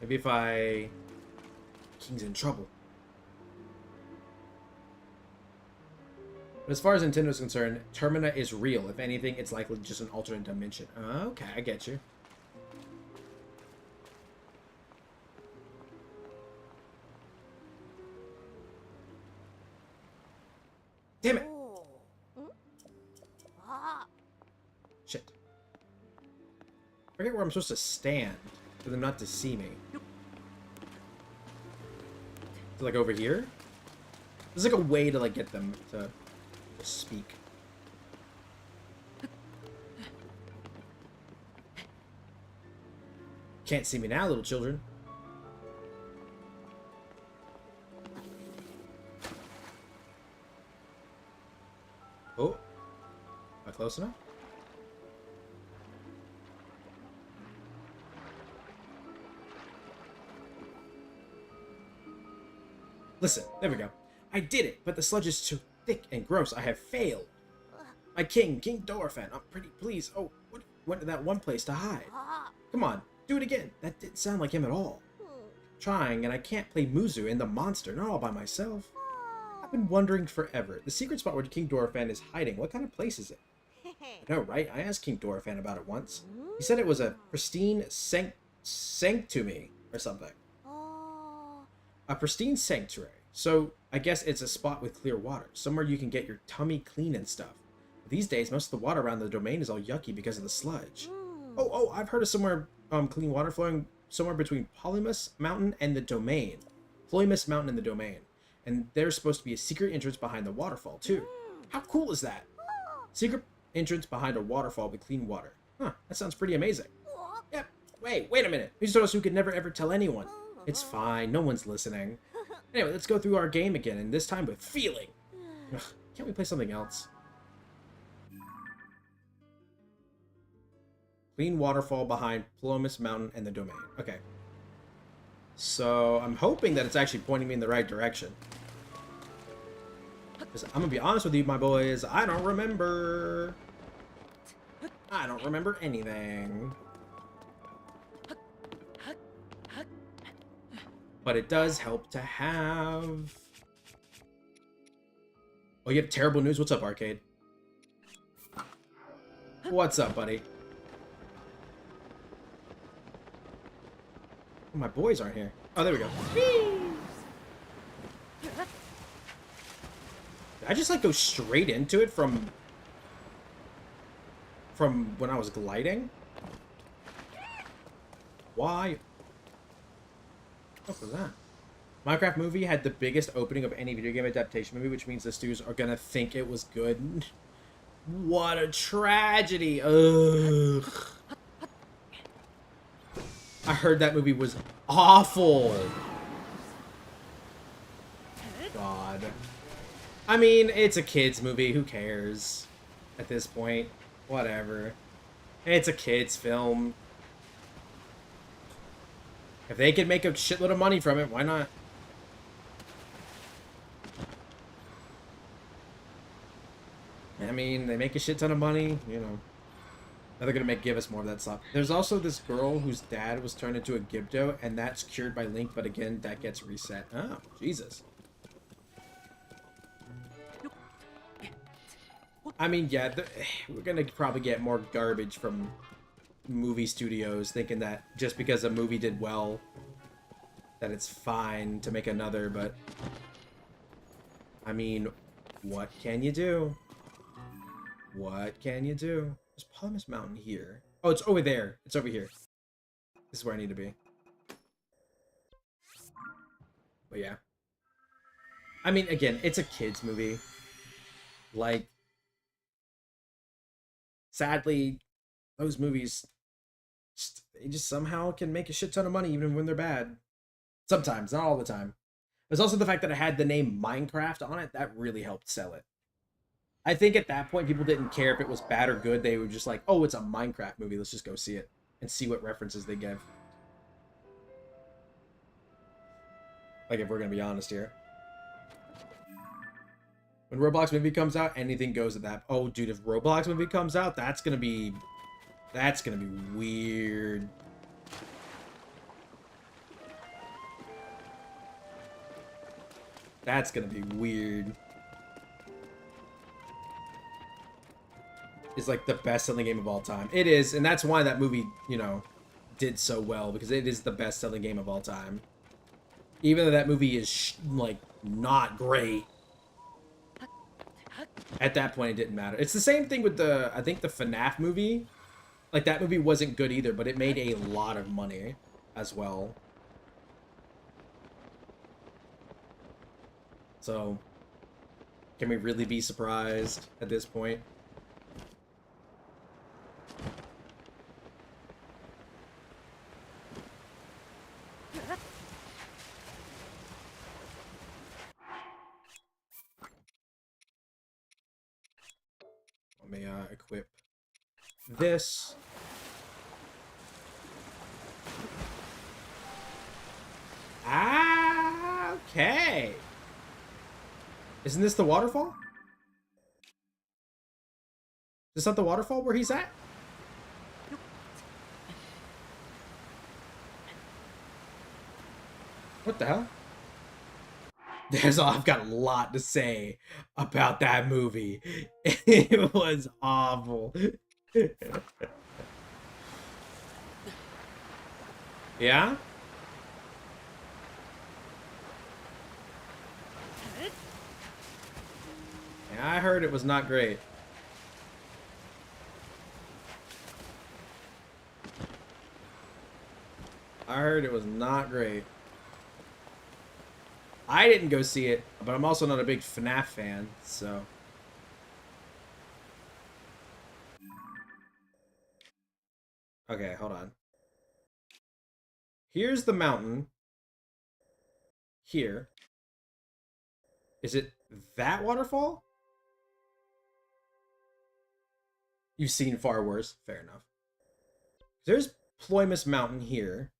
Speaker 1: Maybe if I... King's in trouble. But as far as Nintendo's concerned, Termina is real. If anything, it's likely just an alternate dimension. Okay, I get you. Damn it! Shit. I forget where I'm supposed to stand for them not to see me. So, like, over here? There's like a way to, like, get them to speak. Can't see me now, little children. Oh. Am I close enough? Listen, there we go. I did it, but the sludge is too thick and gross. I have failed. My king, King Dorephan, I'm pretty pleased. Oh, what went to that one place to hide? Come on, do it again. That didn't sound like him at all. trying, and I can't play Muzu and the monster, not all by myself. I've been wondering forever. The secret spot where King Dorephan is hiding, what kind of place is it? I know, right? I asked King Dorephan about it once. He said it was a pristine sanctuary or something. A pristine sanctuary. So, I guess it's a spot with clear water. Somewhere you can get your tummy clean and stuff. These days, most of the water around the domain is all yucky because of the sludge. Oh, I've heard of somewhere clean water flowing somewhere between Polymus Mountain and the domain. Polymus Mountain and the domain. And there's supposed to be a secret entrance behind the waterfall, too. How cool is that? Secret entrance behind a waterfall with clean water. Huh, that sounds pretty amazing. Yep. Wait a minute. You told us we could never ever tell anyone. It's fine. No one's listening. Anyway, let's go through our game again, and this time with feeling. Ugh, can't we play something else? Clean waterfall behind Plomus Mountain and the domain. Okay. So, I'm hoping that it's actually pointing me in the right direction. Because I'm going to be honest with you, my boys, I don't remember. I don't remember anything. But it does help to have... Oh, you have terrible news? What's up, Arcade? What's up, buddy? Oh, my boys aren't here. Oh, there we go. Did I just, like, go straight into it from when I was gliding? Why? What was that? Minecraft movie had the biggest opening of any video game adaptation movie, which means the studios are gonna think it was good. What a tragedy. Ugh. I heard that movie was awful. God. I mean, it's a kid's movie. Who cares? At this point. Whatever. It's a kid's film. If they could make a shitload of money from it, why not? I mean, they make a shit ton of money, you know. Now they're gonna give us more of that stuff. There's also this girl whose dad was turned into a Gibdo, and that's cured by Link, but again, that gets reset. Oh, Jesus. I mean, yeah, we're gonna probably get more garbage from movie studios thinking that just because a movie did well, that it's fine to make another, but... I mean, what can you do? What can you do? There's Polymus Mountain here. Oh, it's over there. It's over here. This is where I need to be. But yeah. I mean, again, it's a kid's movie. Like, sadly, those movies, they just somehow can make a shit ton of money even when they're bad. Sometimes, not all the time. There's also the fact that it had the name Minecraft on it. That really helped sell it. I think at that point, people didn't care if it was bad or good. They were just like, oh, it's a Minecraft movie. Let's just go see it and see what references they give. Like, if we're going to be honest here. When Roblox movie comes out, anything goes at that. Oh, dude, if Roblox movie comes out, that's going to be weird. That's going to be weird. Is like the best-selling game of all time. It is, and that's why that movie, you know, did so well, because it is the best-selling game of all time. Even though that movie is, like, not great. At that point, it didn't matter. It's the same thing with I think the FNAF movie. Like, that movie wasn't good either, but it made a lot of money as well. So, can we really be surprised at this point? Let me equip this. Ah, okay. Isn't this the waterfall? Is this not the waterfall where he's at? What the hell? I've got a lot to say about that movie. It was awful. Yeah? Yeah, I heard it was not great. I heard it was not great. I didn't go see it, but I'm also not a big FNAF fan, so... Okay, hold on. Here's the mountain. Here. Is it that waterfall? You've seen far worse. Fair enough. There's Ploymus Mountain here.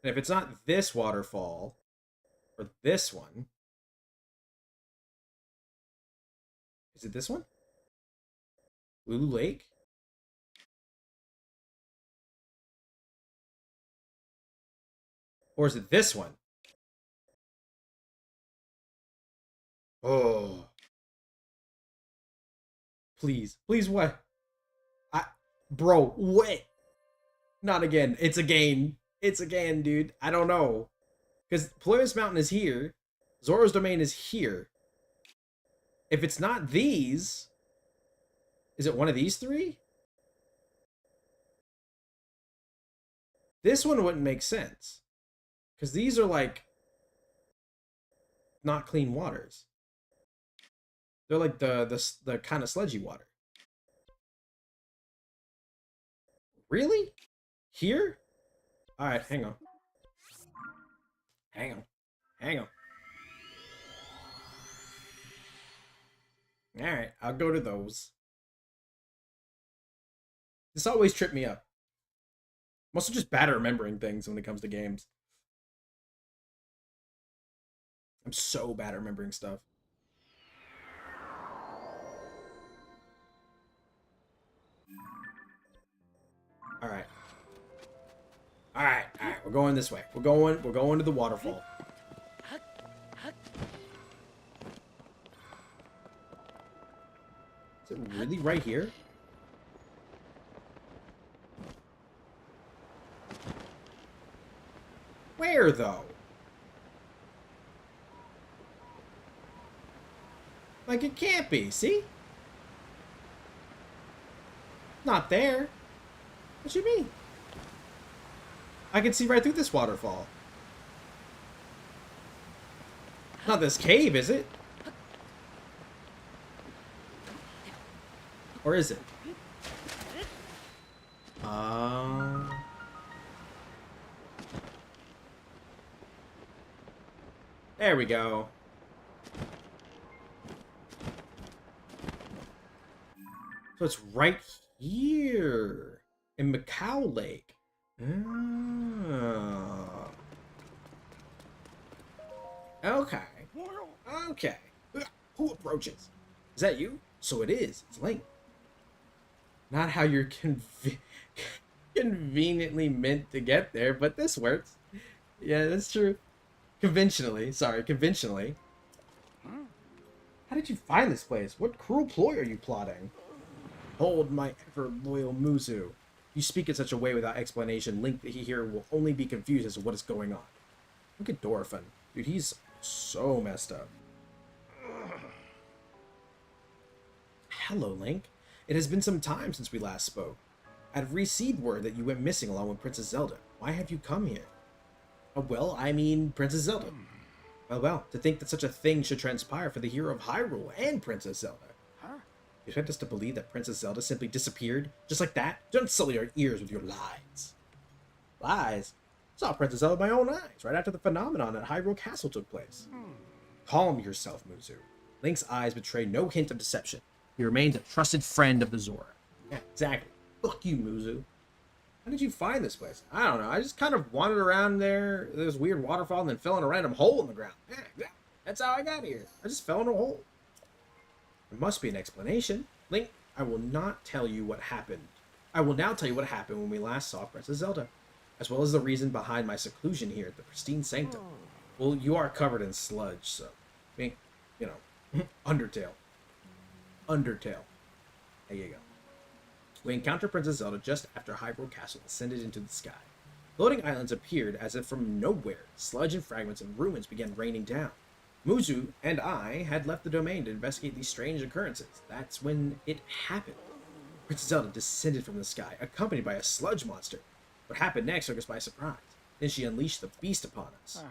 Speaker 1: And if it's not this waterfall, or this one, is it this one? Lulu Lake? Or is it this one? Oh. Please. Please, what? Bro, what? Not again. It's again. It's again, dude. I don't know. Because Ploymus Mountain is here. Zora's Domain is here. If it's not these... Is it one of these three? This one wouldn't make sense. Because these are like... not clean waters. They're like the kind of sludgy water. Really? Here? Alright, hang on. Hang on. Hang on. Alright, I'll go to those. This always tripped me up. I'm also just bad at remembering things when it comes to games. I'm so bad at remembering stuff. Alright. Alright, alright, we're going this way. We're going to the waterfall. Is it really right here? Where, though? Like, it can't be, see? Not there. What you mean? I can see right through this waterfall. Not this cave, is it? Or is it? There we go. So it's right here in Macau Lake. Oh. Okay. Okay. Who approaches? Is that you? So it is. It's Link. Not how you're conveniently meant to get there, but this works. Yeah, that's true. Conventionally. Sorry, conventionally. How did you find this place? What cruel ploy are you plotting? Hold, my ever-loyal Muzu. You speak in such a way without explanation. Link here will only be confused as to what is going on. Look at Dorphin. Dude, he's so messed up. Hello, Link. It has been some time since we last spoke. I've received word that you went missing along with Princess Zelda. Why have you come here? Well, I mean Princess Zelda. Well, to think that such a thing should transpire for the hero of Hyrule and Princess Zelda. You expect us to believe that Princess Zelda simply disappeared? Just like that? Don't sully our ears with your lies. Lies? I saw Princess Zelda with my own eyes, right after the phenomenon at Hyrule Castle took place. Calm yourself, Muzu. Link's eyes betray no hint of deception. He remains a trusted friend of the Zora. Yeah, exactly. Fuck you, Muzu. How did you find this place? I don't know. I just kind of wandered around there, this weird waterfall, and then fell in a random hole in the ground. Yeah, that's how I got here. I just fell in a hole. There must be an explanation. Link, I will not tell you what happened I will now tell you what happened when we last saw Princess Zelda, as well as the reason behind my seclusion here at the pristine sanctum. Well, you are covered in sludge, so, I mean, you know, Undertale. Undertale. There you go. We encounter Princess Zelda just after Hyrule Castle ascended into the sky. Floating islands appeared as if from nowhere. Sludge and fragments and ruins began raining down. Muzu and I had left the domain to investigate these strange occurrences. That's when it happened. Princess Zelda descended from the sky, accompanied by a sludge monster. What happened next took us by surprise. Then she unleashed the beast upon us.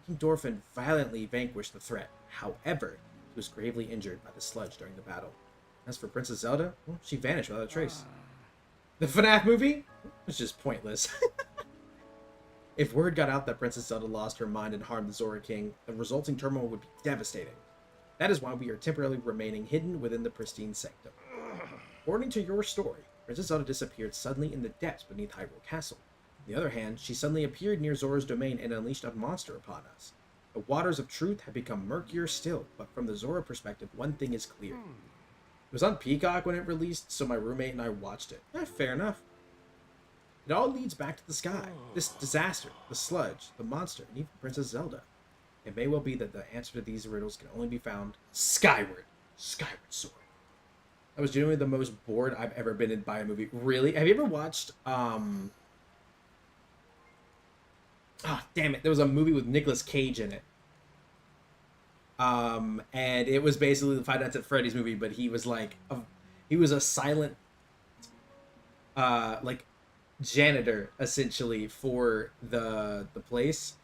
Speaker 1: King Dorphin violently vanquished the threat. However, he was gravely injured by the sludge during the battle. As for Princess Zelda, well, she vanished without a trace. The FNAF movie was just pointless. If word got out that Princess Zelda lost her mind and harmed the Zora King, the resulting turmoil would be devastating. That is why we are temporarily remaining hidden within the pristine sanctum. According to your story, Princess Zelda disappeared suddenly in the depths beneath Hyrule Castle. On the other hand, she suddenly appeared near Zora's domain and unleashed a monster upon us. The waters of truth have become murkier still, but from the Zora perspective, one thing is clear. It was on Peacock when it released, so my roommate and I watched it. Fair enough. It all leads back to the sky. This disaster, the sludge, the monster, and even Princess Zelda. It may well be that the answer to these riddles can only be found skyward. Skyward Sword. That was genuinely the most bored I've ever been in by a movie. Really? Have you ever watched, oh, damn it. There was a movie with Nicolas Cage in it. And it was basically the Five Nights at Freddy's movie, but he was like, he was a silent, like, janitor, essentially, for the place,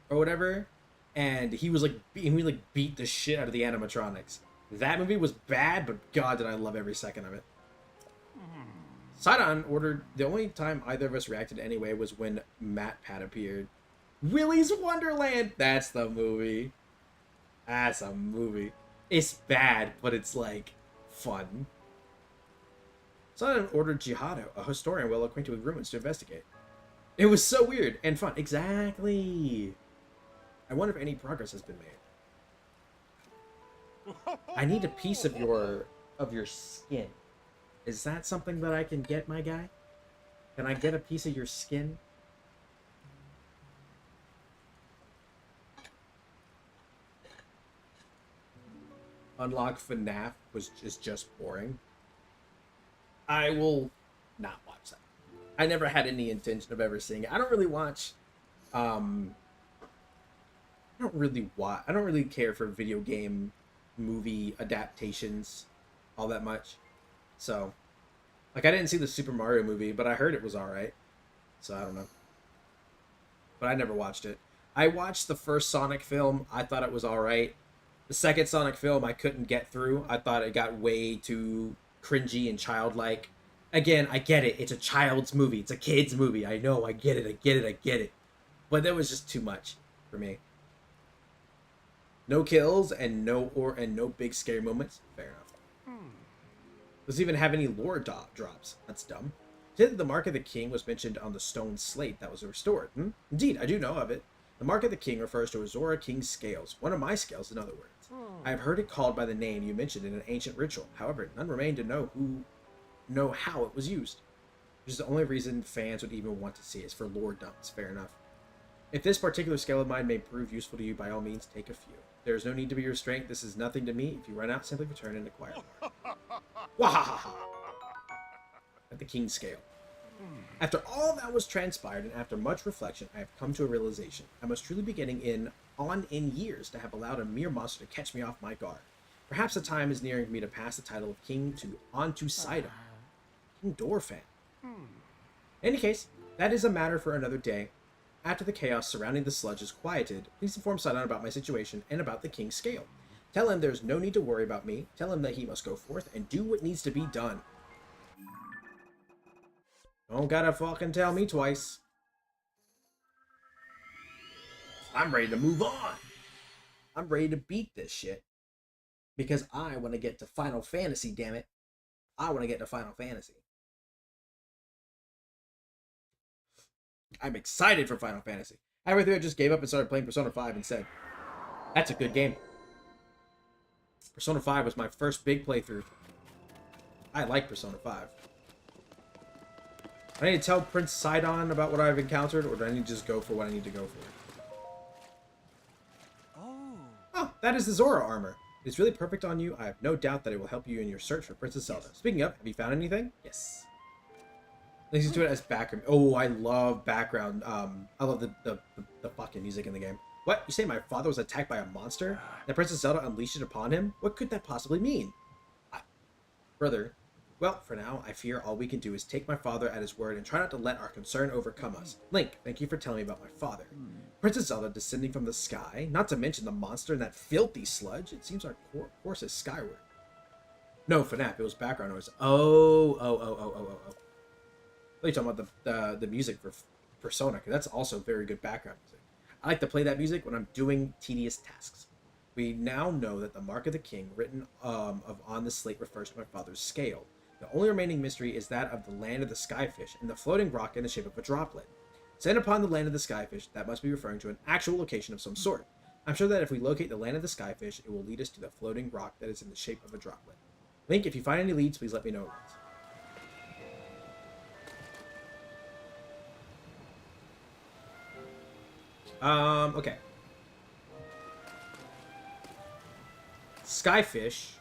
Speaker 1: or whatever. And he was like, beat the shit out of the animatronics. That movie was bad, but God, did I love every second of it. Sidon ordered, the only time either of us reacted anyway was when Matt Pat appeared. Willy's Wonderland! That's the movie. That's a movie. It's bad, but it's, like, fun. Sidon ordered Jihado, a historian well acquainted with ruins, to investigate. It was so weird and fun. Exactly. I wonder if any progress has been made. I need a piece of your skin. Is that something that I can get, my guy? Can I get a piece of your skin? Unlock FNAF is just boring. I will not watch that. I never had any intention of ever seeing it. I don't really watch, I don't really care for video game movie adaptations all that much. So, like, I didn't see the Super Mario movie, but I heard it was alright. So, I don't know. But I never watched it. I watched the first Sonic film. I thought it was alright. The second Sonic film I couldn't get through. I thought it got way too cringy and childlike. Again, I get it. It's a child's movie. It's a kid's movie. I know. I get it. But that was just too much for me. No kills and no big scary moments. Fair enough. Doesn't even have any lore drops. That's dumb. Did the Mark of the King was mentioned on the stone slate that was restored? Indeed, I do know of it. The Mark of the King refers to a Zora King's scales. One of my scales, in other words. I have heard it called by the name you mentioned in an ancient ritual. However, none remain to know how it was used. Which is the only reason fans would even want to see it, is for lore dumps. Fair enough. If this particular scale of mine may prove useful to you, by all means, take a few. There is no need to be restrained. This is nothing to me. If you run out, simply return and acquire more. Wahahaha! At the King's scale. After all that was transpired, and after much reflection, I have come to a realization. I must truly be getting in years to have allowed a mere monster to catch me off my guard. Perhaps the time is nearing for me to pass the title of King on to Sidon. King Dorphin. In any case, that is a matter for another day. After the chaos surrounding the sludge is quieted, please inform Sidon about my situation and about the King's scale. Tell him there's no need to worry about me. Tell him that he must go forth and do what needs to be done. Don't gotta fucking tell me twice. I'm ready to move on. I'm ready to beat this shit. Because I want to get to Final Fantasy, damn it. I want to get to Final Fantasy. I'm excited for Final Fantasy. Halfway through, I just gave up and started playing Persona 5 instead. That's a good game. Persona 5 was my first big playthrough. I like Persona 5. I need to tell Prince Sidon about what I've encountered, or do I need to just go for what I need to go for? Oh, that is the Zora armor. It's really perfect on you. I have no doubt that it will help you in your search for Princess Zelda. Speaking of, have you found anything? Yes. Let's do it as background. Oh, I love background. I love the fucking music in the game. What? You say my father was attacked by a monster? That Princess Zelda unleashed it upon him? What could that possibly mean? Brother, well, for now, I fear all we can do is take my father at his word and try not to let our concern overcome us. Link, thank you for telling me about my father. Princess Zelda descending from the sky, not to mention the monster and that filthy sludge. It seems our course is skyward. No, FNAF, it was background noise. Oh. What are you talking about? The music for Persona, because that's also very good background music. I like to play that music when I'm doing tedious tasks. We now know that the mark of the king written on the slate refers to my father's scale. The only remaining mystery is that of the land of the skyfish and the floating rock in the shape of a droplet. Set upon the land of the skyfish, that must be referring to an actual location of some sort. I'm sure that if we locate the land of the skyfish, it will lead us to the floating rock that is in the shape of a droplet. Link, if you find any leads, please let me know. Okay. Skyfish.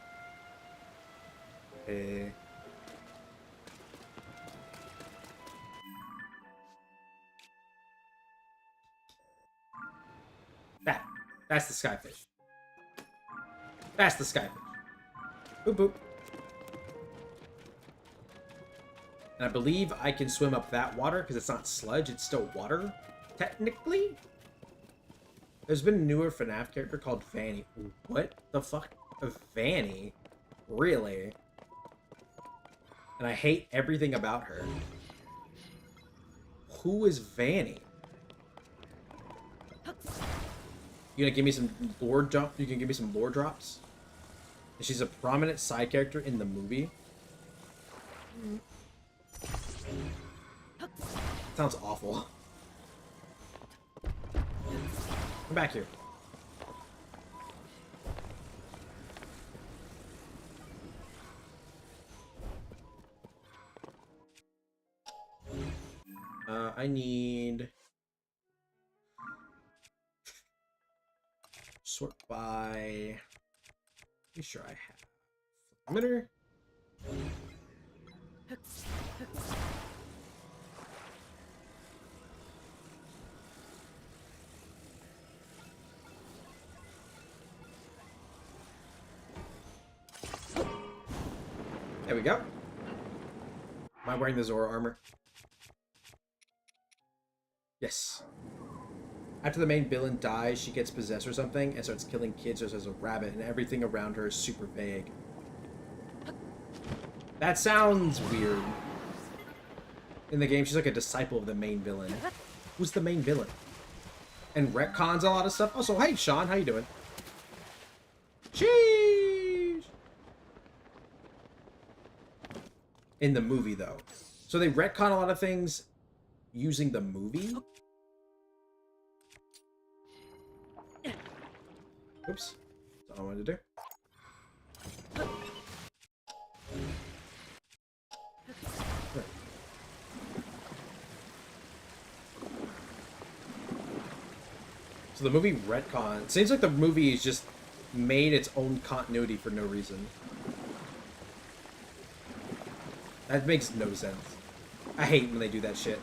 Speaker 1: That's the skyfish. That's the skyfish. Boop boop. And I believe I can swim up that water because it's not sludge, it's still water, technically. There's been a newer FNAF character called Vanny. What the fuck? Vanny? Really? And I hate everything about her. Who is Vanny? You gonna give me some lore drop? You can give me some lore drops? And she's a prominent side character in the movie. Sounds awful. Come back here. I need... Sort by... Pretty sure I have... Emitter? There we go. Am I wearing the Zora armor? Yes. After the main villain dies, she gets possessed or something and starts killing kids just as a rabbit, and everything around her is super vague. That sounds weird. In the game, she's like a disciple of the main villain. Who's the main villain? And retcons a lot of stuff. Also, hey, Sean, how you doing? Sheesh! In the movie, though. So they retcon a lot of things using the movie? Oops. That's all I wanted to do. So the movie retcon. It seems like the movie is just made its own continuity for no reason. That makes no sense. I hate when they do that shit.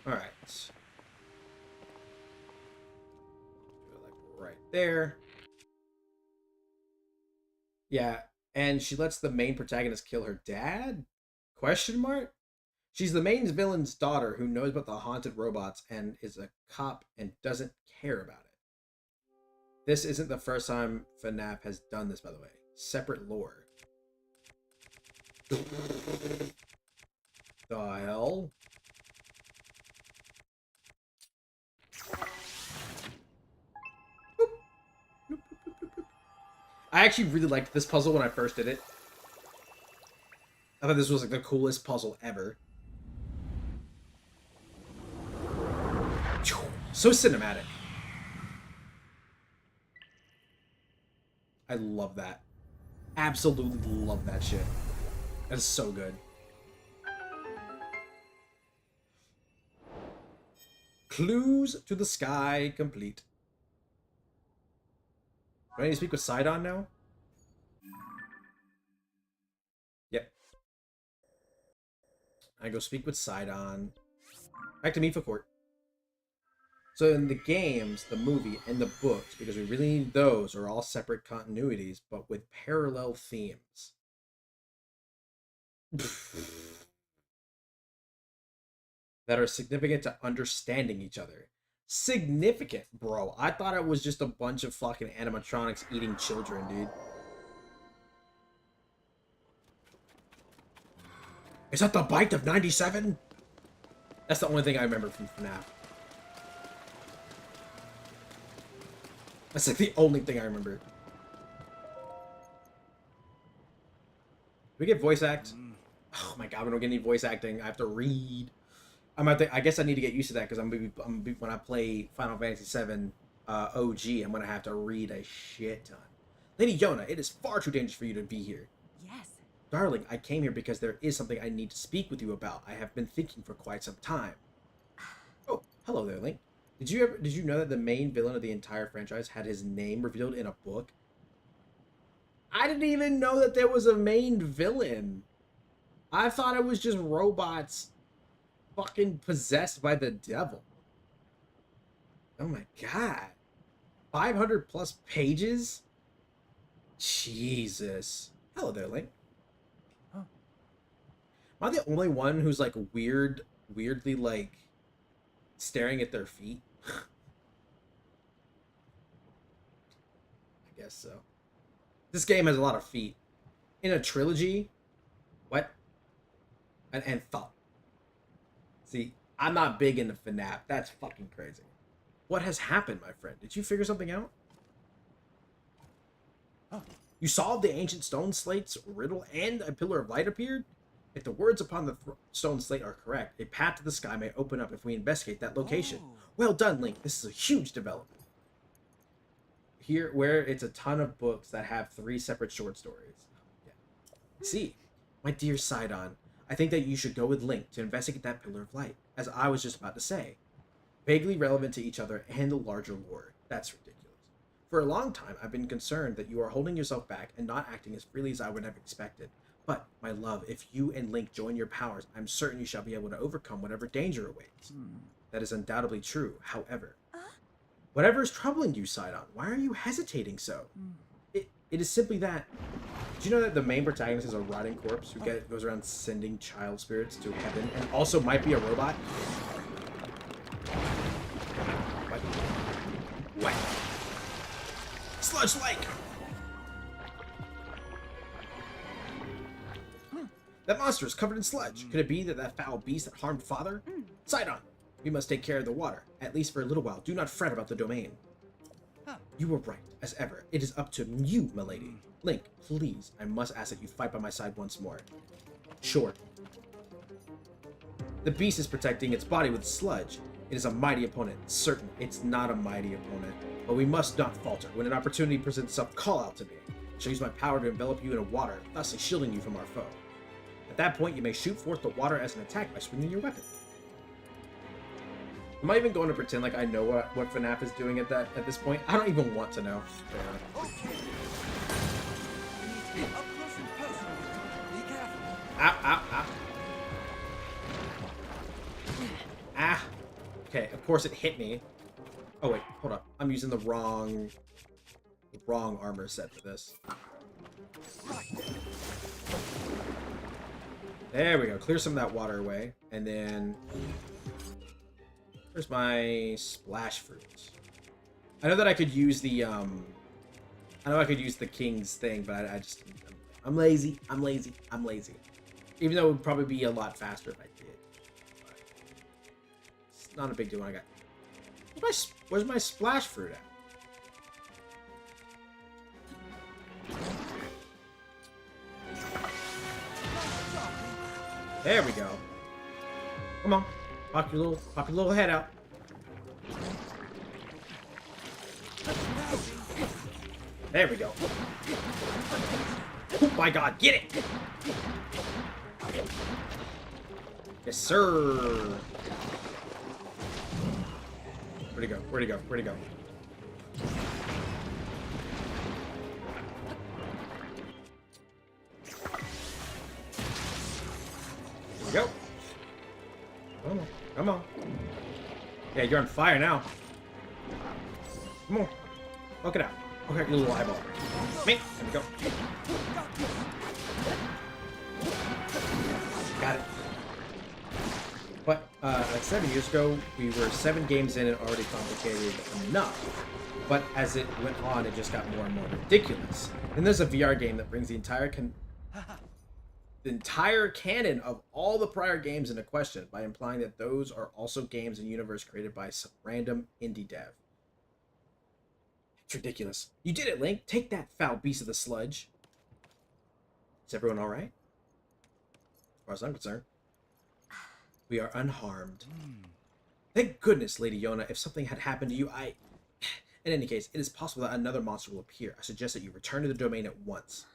Speaker 1: Alright. Like right there. Yeah, and she lets the main protagonist kill her dad? Question mark? She's the main villain's daughter who knows about the haunted robots and is a cop and doesn't care about it. This isn't the first time FNAF has done this, by the way. Separate lore. The hell? I actually really liked this puzzle when I first did it. I thought this was like the coolest puzzle ever. So cinematic. I love that. absolutely love that shit. That is so good. Clues to the sky complete. Do I need to speak with Sidon now? Yep. I go speak with Sidon. Back to Mifa Court. So in the games, the movie, and the books, because we really need those, are all separate continuities, but with parallel themes. That are significant to understanding each other. Significant, bro. I thought it was just a bunch of fucking animatronics eating children, dude. Is that the bite of 97? That's the only thing I remember from FNAF. That's like the only thing I remember. Do we get voice act? Oh my god, we don't get any voice acting. I have to read. I guess I need to get used to that because when I play Final Fantasy VII OG, I'm gonna have to read a shit ton. Lady Yona, it is far too dangerous for you to be here.
Speaker 2: Yes.
Speaker 1: Darling, I came here because there is something I need to speak with you about. I have been thinking for quite some time. Oh, hello there, Link. Did you know that the main villain of the entire franchise had his name revealed in a book? I didn't even know that there was a main villain. I thought it was just robots fucking possessed by the devil. Oh my god. 500 plus pages? Jesus. Hello there, Link. Huh. Am I the only one who's like weirdly like staring at their feet? I guess so. This game has a lot of feet. In a trilogy? What? And thought. See, I'm not big into FNAF. That's fucking crazy. What has happened, my friend? Did you figure something out? Oh. You solved the ancient stone slate's riddle and a pillar of light appeared? If the words upon the stone slate are correct, a path to the sky may open up if we investigate that location. Oh. Well done, Link. This is a huge development. Here, where it's a ton of books that have 3 separate short stories. Yeah. See, my dear Sidon, I think that you should go with Link to investigate that pillar of light, as I was just about to say. Vaguely relevant to each other and the larger lore. That's ridiculous. For a long time, I've been concerned that you are holding yourself back and not acting as freely as I would have expected. But, my love, if you and Link join your powers, I'm certain you shall be able to overcome whatever danger awaits. That is undoubtedly true, however. Whatever is troubling you, Sidon, why are you hesitating so? It is simply that. Do you know that the main protagonist is a rotting corpse who goes around sending child spirits to heaven and also might be a robot? What? Sludge-like! That monster is covered in sludge. Could it be that foul beast that harmed Father? Sidon, we must take care of the water, at least for a little while. Do not fret about the domain. You were right, as ever. It is up to you, milady. Link, please, I must ask that you fight by my side once more. Sure. The beast is protecting its body with sludge. It is a mighty opponent. Certain, it's not a mighty opponent. But we must not falter. When an opportunity presents itself, call out to me. I shall use my power to envelop you in a water, thusly shielding you from our foe. At that point, you may shoot forth the water as an attack by swinging your weapon. Am I even going to pretend like I know what FNAF is doing at this point? I don't even want to know. Ow, ow, ow. Ah. Okay, of course it hit me. Oh wait, hold up. I'm using the wrong armor set for this. There we go. Clear some of that water away. And then... where's my splash fruit? I know that I could use the, I know I could use the king's thing, but I just... I'm lazy. I'm lazy. I'm lazy. Even though it would probably be a lot faster if I did. But it's not a big deal when I got... Where's my splash fruit at? There we go. Come on. Pop your little head out. There we go. Oh my god, get it! Yes, sir! Where'd he go? Where'd he go? Where'd he go? Here we go. Come on. Come on. Yeah, you're on fire now. Come on. Look it out. Okay, your little eyeball. Me. There we go. Got it. But, like 7 years ago, we were 7 games in and already complicated enough. But as it went on, it just got more and more ridiculous. And there's a VR game that brings the entire canon of all the prior games into question by implying that those are also games and universe created by some random indie dev. It's ridiculous. You did it, Link. Take that, foul beast of the sludge. Is everyone all right? As far as I'm concerned. We are unharmed. Thank goodness, Lady Yona. If something had happened to you, In any case, it is possible that another monster will appear. I suggest that you return to the domain at once.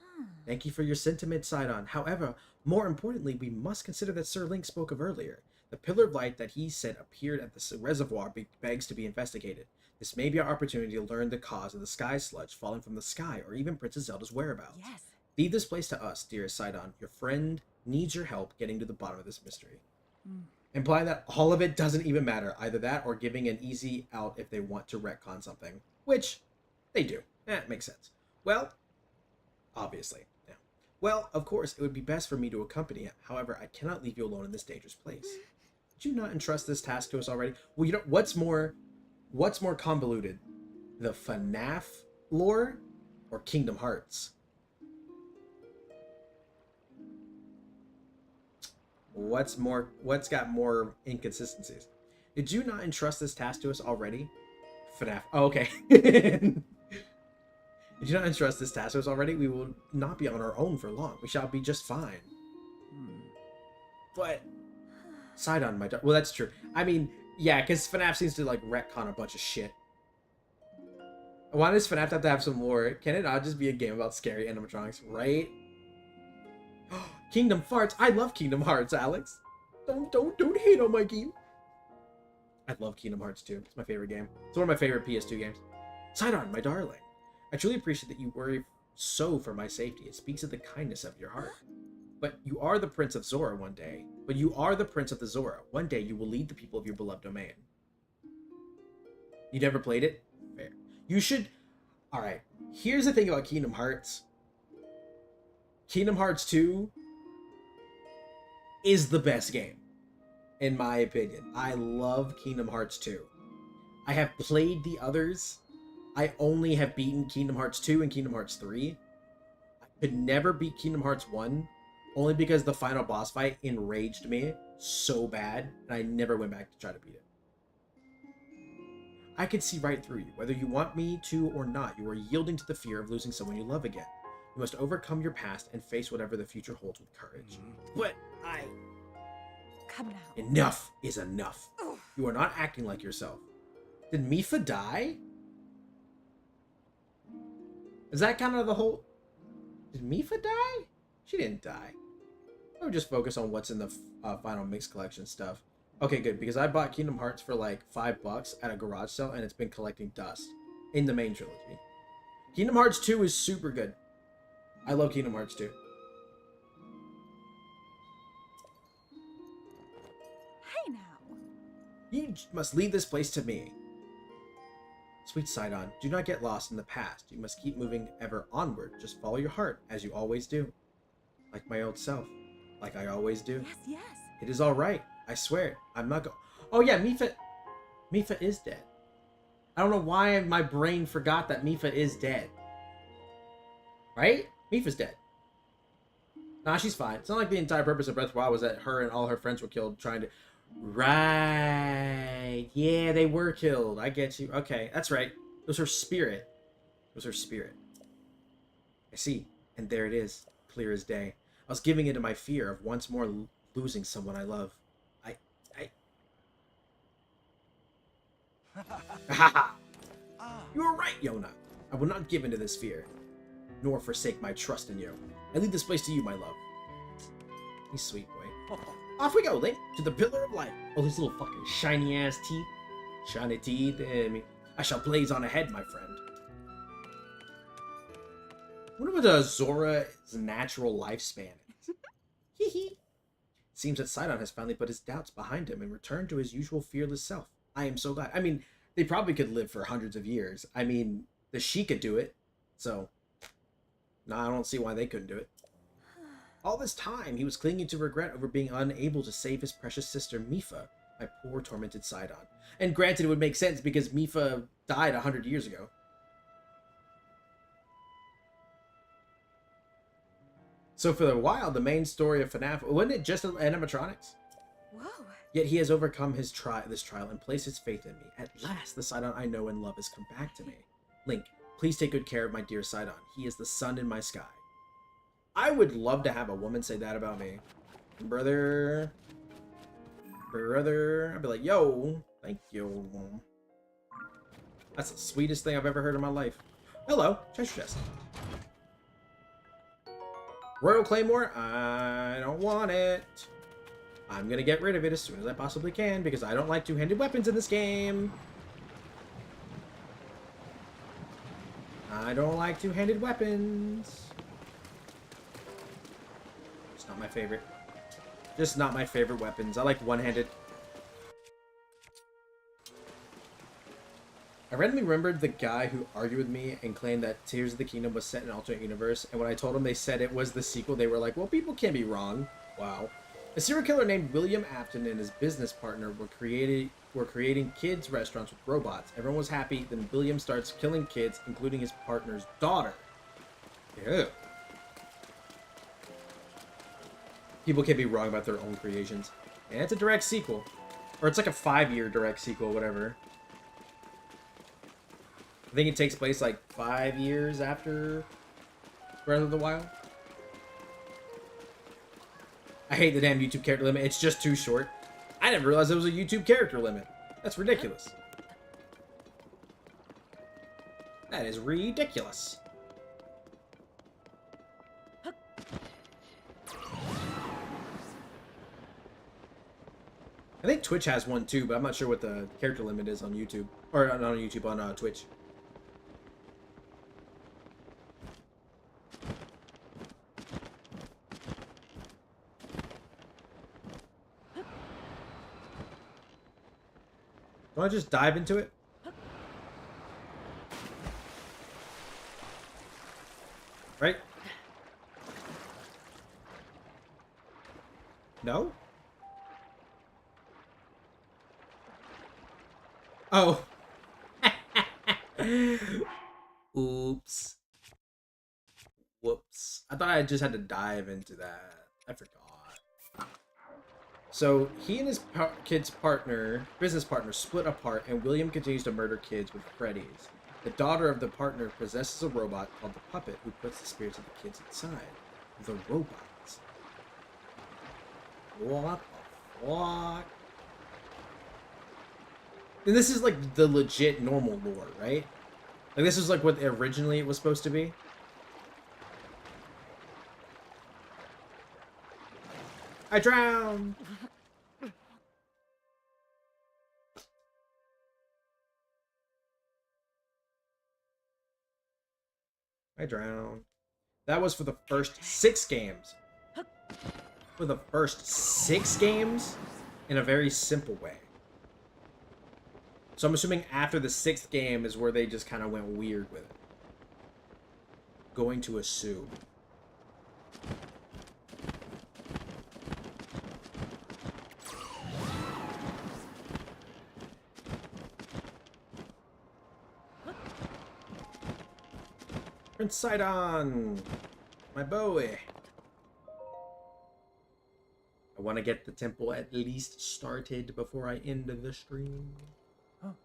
Speaker 1: Thank you for your sentiment, Sidon. However, more importantly, we must consider that Sir Link spoke of earlier. The pillar of light that he said appeared at the reservoir begs to be investigated. This may be our opportunity to learn the cause of the sky sludge falling from the sky, or even Princess Zelda's whereabouts.
Speaker 2: Yes.
Speaker 1: Leave this place to us, dearest Sidon. Your friend needs your help getting to the bottom of this mystery. Implying that all of it doesn't even matter. Either that or giving an easy out if they want to retcon something. Which, they do. That makes sense. Well, obviously. Yeah. Well, of course, it would be best for me to accompany him. However, I cannot leave you alone in this dangerous place. Did you not entrust this task to us already? Well, you know, what's more convoluted? The FNAF lore or Kingdom Hearts? What's got more inconsistencies? Did you not entrust this task to us already? FNAF. Oh, okay. Did you not entrust this task to us already? We will not be on our own for long. We shall be just fine. But Sidon, well, that's true. I mean, yeah, because FNAF seems to like retcon a bunch of shit. Why does FNAF have to have some lore? Can it not just be a game about scary animatronics, right? Kingdom Farts. I love Kingdom Hearts, Alex. Don't hate on my game. I love Kingdom Hearts 2. It's my favorite game. It's one of my favorite PS2 games. Sidon, my darling. I truly appreciate that you worry so for my safety. It speaks of the kindness of your heart. But you are the Prince of Zora one day. But you are the Prince of the Zora. One day you will lead the people of your beloved domain. You never played it? Fair. You should... Alright. Here's the thing about Kingdom Hearts. Kingdom Hearts 2 is the best game, in my opinion. I love Kingdom Hearts 2. I have played the others. I only have beaten Kingdom Hearts 2 and Kingdom Hearts 3. I could never beat Kingdom Hearts 1, only because the final boss fight enraged me so bad, and I never went back to try to beat it. I can see right through you. Whether you want me to or not, you are yielding to the fear of losing someone you love again. You must overcome your past and face whatever the future holds with courage. But
Speaker 2: Come now.
Speaker 1: Enough is enough. You are not acting like yourself. Did Mipha die? Is that kind of the whole... Did Mipha die? She didn't die. I would just focus on what's in the final mix collection stuff. Okay, good, because I bought Kingdom Hearts for like $5 at a garage sale, and it's been collecting dust in the main trilogy. Kingdom Hearts 2 is super good. I love Kingdom Hearts 2.
Speaker 2: Hey now.
Speaker 1: You must leave this place to me. Sweet Sidon, do not get lost in the past. You must keep moving ever onward. Just follow your heart, as you always do. Like my old self. Like I always do.
Speaker 2: Yes, yes.
Speaker 1: It is all right. I swear. I'm not Oh yeah, Mipha is dead. I don't know why my brain forgot that Mipha is dead. Right? Mipha's dead. Nah, she's fine. It's not like the entire purpose of Breath of the Wild was that her and all her friends were killed trying to... Right. Yeah, they were killed. I get you. Okay, that's right. It was her spirit. It was her spirit. I see. And there it is. Clear as day. I was giving into my fear of once more losing someone I love. You were right, Yona. I will not give in to this fear. nor forsake my trust in you. I leave this place to you, my love. He's sweet, boy. Off we go, Link, to the Pillar of Light. Oh, these little fucking shiny-ass teeth. Shiny teeth, I shall blaze on ahead, my friend. I wonder what Zora's natural lifespan is. Hee hee. Seems that Sidon has finally put his doubts behind him and returned to his usual fearless self. I am so glad. I mean, they probably could live for hundreds of years. I mean, the she could do it, so... No, I don't see why they couldn't do it. All this time, he was clinging to regret over being unable to save his precious sister, Mipha, my poor tormented Sidon. And granted, it would make sense because Mipha died 100 years ago. So for a while, the main story of FNAF, wasn't it just animatronics?
Speaker 2: Whoa.
Speaker 1: Yet he has overcome this trial and placed his faith in me. At last, the Sidon I know and love has come back to me. Link, please take good care of my dear Sidon. He is the sun in my sky. I would love to have a woman say that about me. Brother. I'd be like, yo, thank you. That's the sweetest thing I've ever heard in my life. Hello, treasure chest. Royal Claymore, I don't want it. I'm gonna get rid of it as soon as I possibly can because I don't like two-handed weapons in this game. I don't like two-handed weapons. It's not my favorite. Just not my favorite weapons. I like one-handed. I randomly remembered the guy who argued with me and claimed that Tears of the Kingdom was set in an alternate universe, and when I told them they said it was the sequel, they were like, well, people can't be wrong. Wow. A serial killer named William Afton and his business partner were creating kids' restaurants with robots. Everyone was happy, then William starts killing kids, including his partner's daughter. Ew. People can't be wrong about their own creations. And it's a direct sequel. Or it's like a 5-year direct sequel, whatever. I think it takes place like 5 years after Breath of the Wild. I hate the damn YouTube character limit. It's just too short. I didn't realize there was a YouTube character limit. That's ridiculous. That is ridiculous. I think Twitch has one too, but I'm not sure what the character limit is on YouTube. Or not on YouTube, on Twitch. Do I just dive into it? Right? No? Oh. Oops. Whoops. I thought I just had to dive into that. I forgot. So, he and his business partner, split apart, and William continues to murder kids with Freddy's. The daughter of the partner possesses a robot called the Puppet, who puts the spirits of the kids inside. The robots. What the fuck? And this is like the legit normal lore, right? Like this is like what originally it was supposed to be. I drowned! I drowned. That was for the first 6 games. For the first 6 games? In a very simple way. So I'm assuming after the 6th game is where they just kind of went weird with it. Going to assume. Prince Sidon! My boy! I want to get the temple at least started before I end the stream. Oh.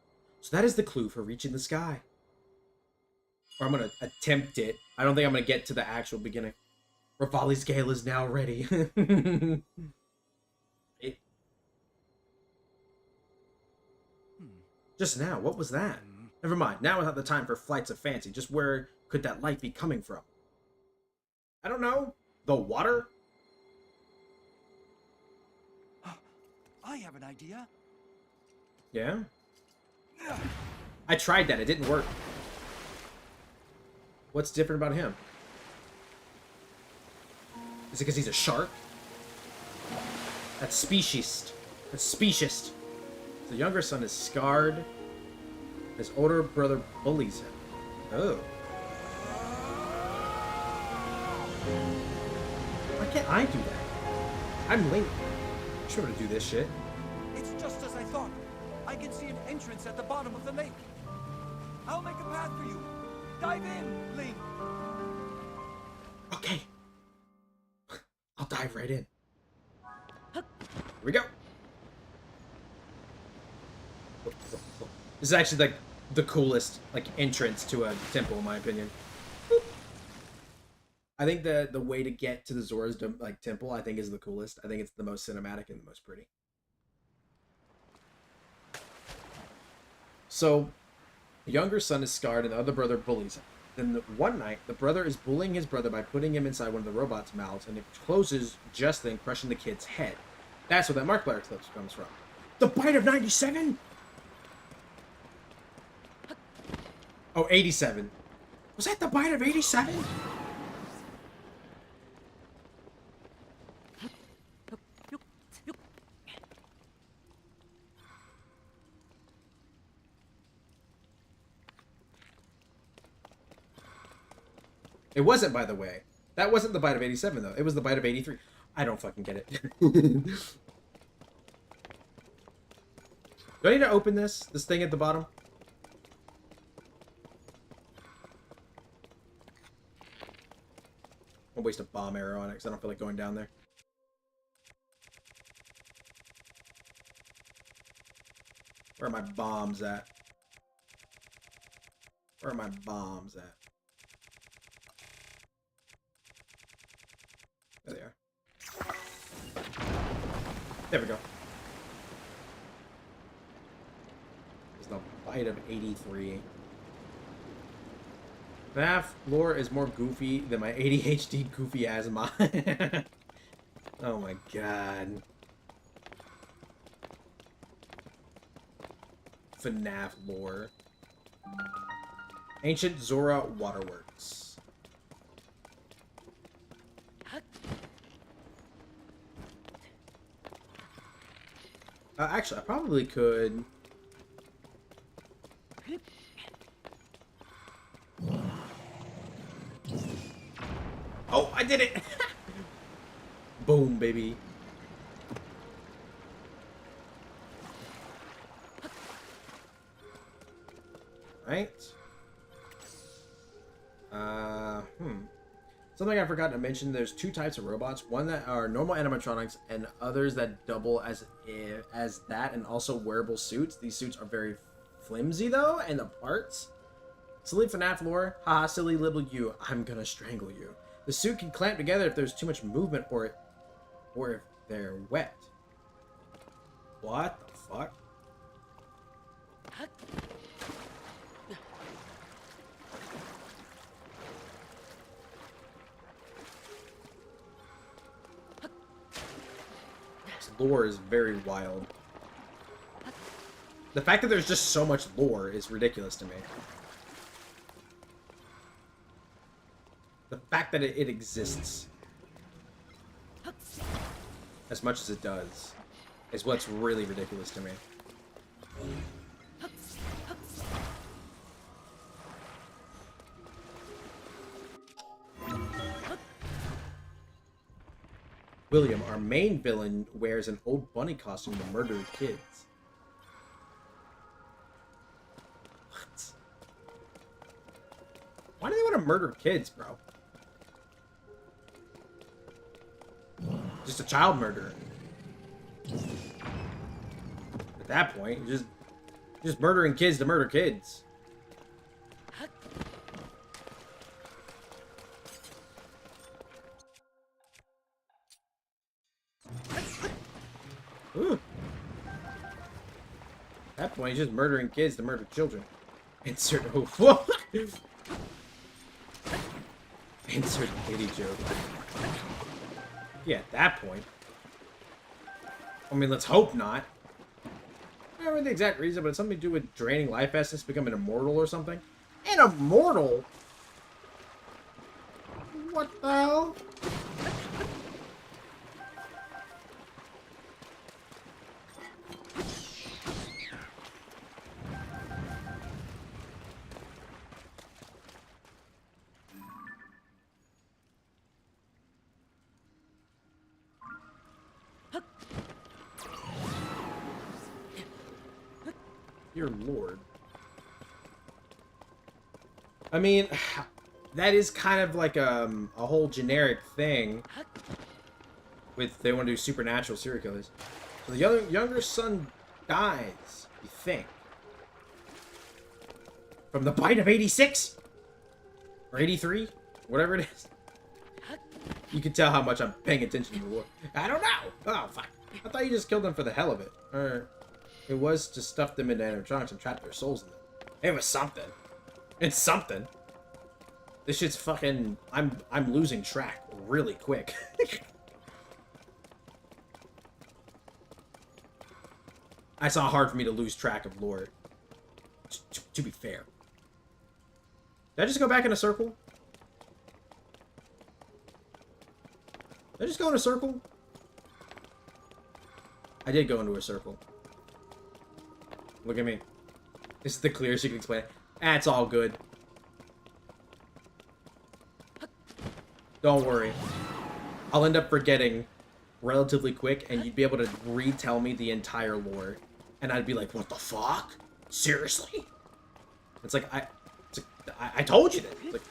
Speaker 1: So that is the clue for reaching the sky. Or I'm going to attempt it. I don't think I'm going to get to the actual beginning. Revali's scale is now ready. Just now, what was that? Never mind, now is not the time for flights of fancy. Just where could that light be coming from? I don't know. The water?
Speaker 3: I have an idea.
Speaker 1: Yeah? I tried that. It didn't work. What's different about him? Is it because he's a shark? That's speciesist. That's speciesist. The younger son is scarred. His older brother bullies him. Oh. Why can't I do that? I'm Link. I should be able to do this shit.
Speaker 3: It's just as I thought. I can see an entrance at the bottom of the lake. I'll make a path for you. Dive in, Link.
Speaker 1: Okay. I'll dive right in. Here we go. This is actually like the coolest like entrance to a temple, in my opinion. I think the way to get to the Zoras like temple, I think, is the coolest. I think it's the most cinematic and the most pretty. So, the younger son is scarred, and the other brother bullies him. Then one night, the brother is bullying his brother by putting him inside one of the robot's mouths, and it closes just then, crushing the kid's head. That's where that Markiplier clip comes from. The bite of 97? Oh, 87. Was that the bite of 87? It wasn't, by the way. That wasn't the bite of 87, though. It was the bite of 83. I don't fucking get it. Do I need to open this? This thing at the bottom? I'll waste a bomb arrow on it because I don't feel like going down there. Where are my bombs at? Where are my bombs at? There they are. There we go. There's the bite of 83. FNAF lore is more goofy than my ADHD goofy ass mind. Oh my god. FNAF lore. Ancient Zora Waterworks. Actually, I probably could. Oh, I did it! Boom, baby. Right? Something I forgot to mention, there's two types of robots. One that are normal animatronics and others that double as that, and also wearable suits. These suits are very flimsy, though, and the parts. Silly FNAF lore. Haha, silly little you. I'm gonna strangle you. The suit can clamp together if there's too much movement or if they're wet. What the fuck? This lore is very wild. The fact that there's just so much lore is ridiculous to me. The fact that it exists as much as it does is what's really ridiculous to me. William, our main villain, wears an old bunny costume to murder kids. What? Why do they want to murder kids, bro? Just a child murderer. At that point, you're just murdering kids to murder kids. Ooh. At that point, you're just murdering kids to murder children. Insert. Oh, Insert kitty joke. Yeah, at that point. I mean, let's hope not. I don't remember the exact reason, but it's something to do with draining life essence, becoming immortal or something. An immortal? What the hell? Dear Lord. I mean, that is kind of like a whole generic thing with they want to do supernatural serial killers. So the younger son dies, you think. From the bite of 86? Or 83? Whatever it is. You can tell how much I'm paying attention to the war. I don't know! Oh, fuck. I thought you just killed them for the hell of it. Or it was to stuff them into animatronics and trap their souls in them. It was something. It's something. This shit's fucking... I'm losing track really quick. It's not hard for me to lose track of lore. To be fair. Did I just go back in a circle? Did I just go in a circle? I did go into a circle. Look at me. This is the clearest you can explain it. That's all good. Don't worry. I'll end up forgetting relatively quick, and you'd be able to retell me the entire lore. And I'd be like, what the fuck? Seriously? It's like, I told you that. It's like,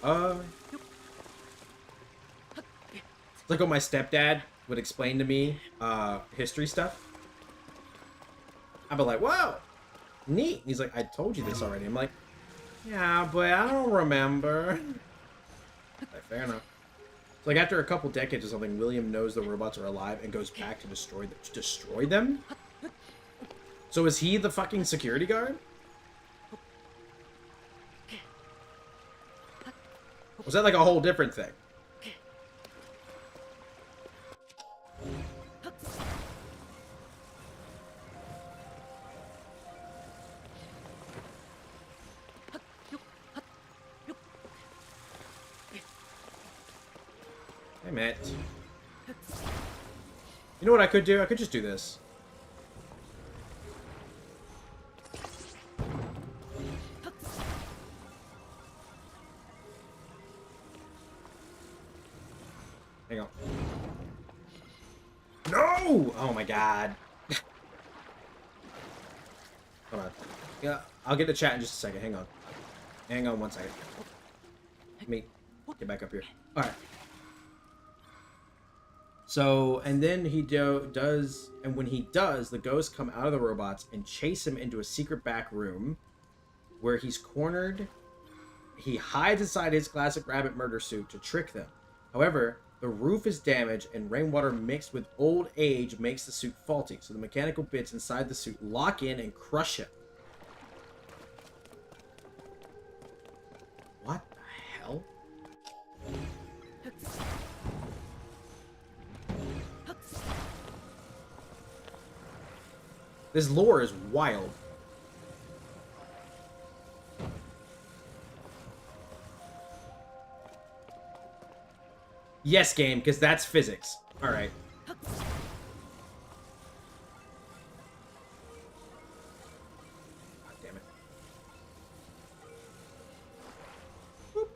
Speaker 1: It's like when my stepdad would explain to me, history stuff. I'd be like, whoa, neat. And he's like, I told you this already. I'm like, yeah, but I don't remember. Like, fair enough. It's like after a couple decades or something, William knows the robots are alive and goes back to destroy them? So is he the fucking security guard? Was that like a whole different thing? Hey, Matt. You know what I could do? I could just do this. Hang on. No! Oh my god. Hold on. Yeah, I'll get the chat in just a second. Hang on. Hang on 1 second. Let me get back up here. Alright. So, and then he does, and when he does, the ghosts come out of the robots and chase him into a secret back room where he's cornered. He hides inside his classic rabbit murder suit to trick them. However, the roof is damaged and rainwater mixed with old age makes the suit faulty. So the mechanical bits inside the suit lock in and crush him. What the hell? This lore is wild. Yes, game, because that's physics. Alright. God damn it. Boop.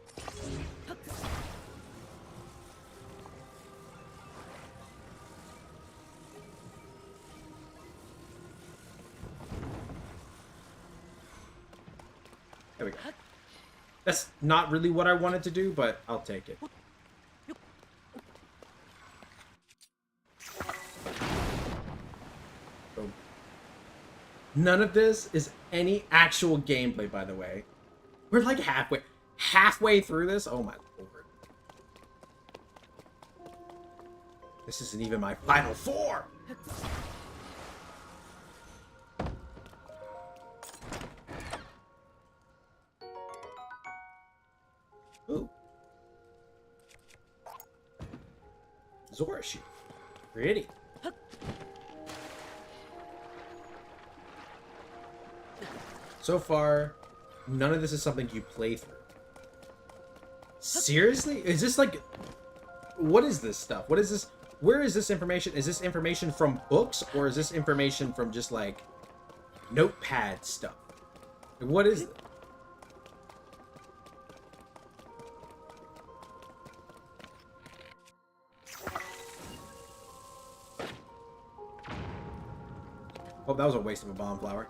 Speaker 1: There we go. That's not really what I wanted to do, but I'll take it. Boom. None of this is any actual gameplay, by the way. We're like halfway through this. Oh my lord. This isn't even my final form. Ooh. Zora shoe. Pretty. So far, none of this is something you play through. Seriously? Is this like... What is this stuff? What is this? Where is this information? Is this information from books, or is this information from just, like, notepad stuff? Like, what is it? Oh, that was a waste of a bomb flower.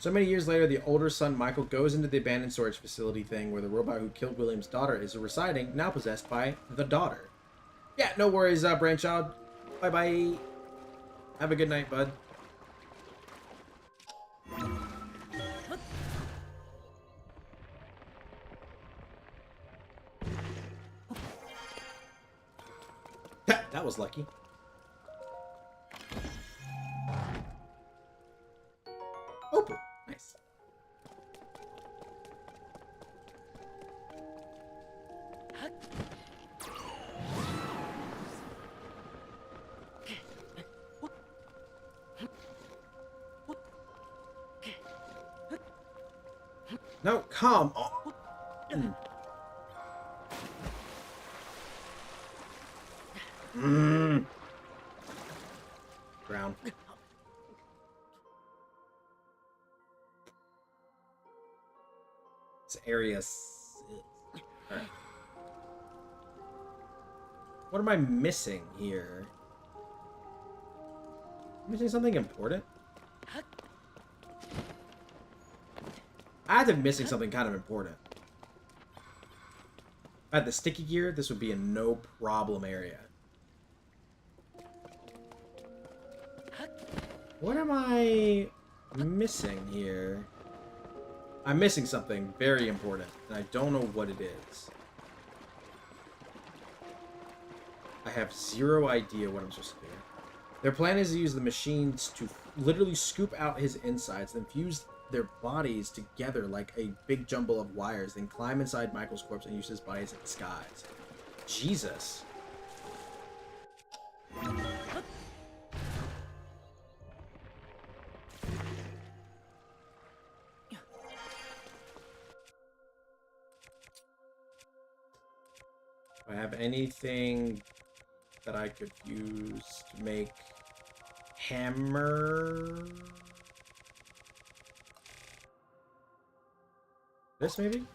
Speaker 1: So many years later, the older son, Michael, goes into the abandoned storage facility thing where the robot who killed William's daughter is residing, now possessed by the daughter. Yeah, no worries, Brainchild. Bye-bye. Have a good night, bud. That was lucky. Opal. Nice. No, come on. Ground. This area is... Alright. What am I missing here? Missing something important? I had to be missing something kind of important. If I had the sticky gear, this would be a no problem area. What am I missing here? I'm missing something very important, and I don't know what it is. I have zero idea what I'm supposed to do. Their plan is to use the machines to literally scoop out his insides, then fuse their bodies together like a big jumble of wires, then climb inside Michael's corpse and use his body as a disguise. Jesus. Do I have anything that I could use to make hammer? This maybe?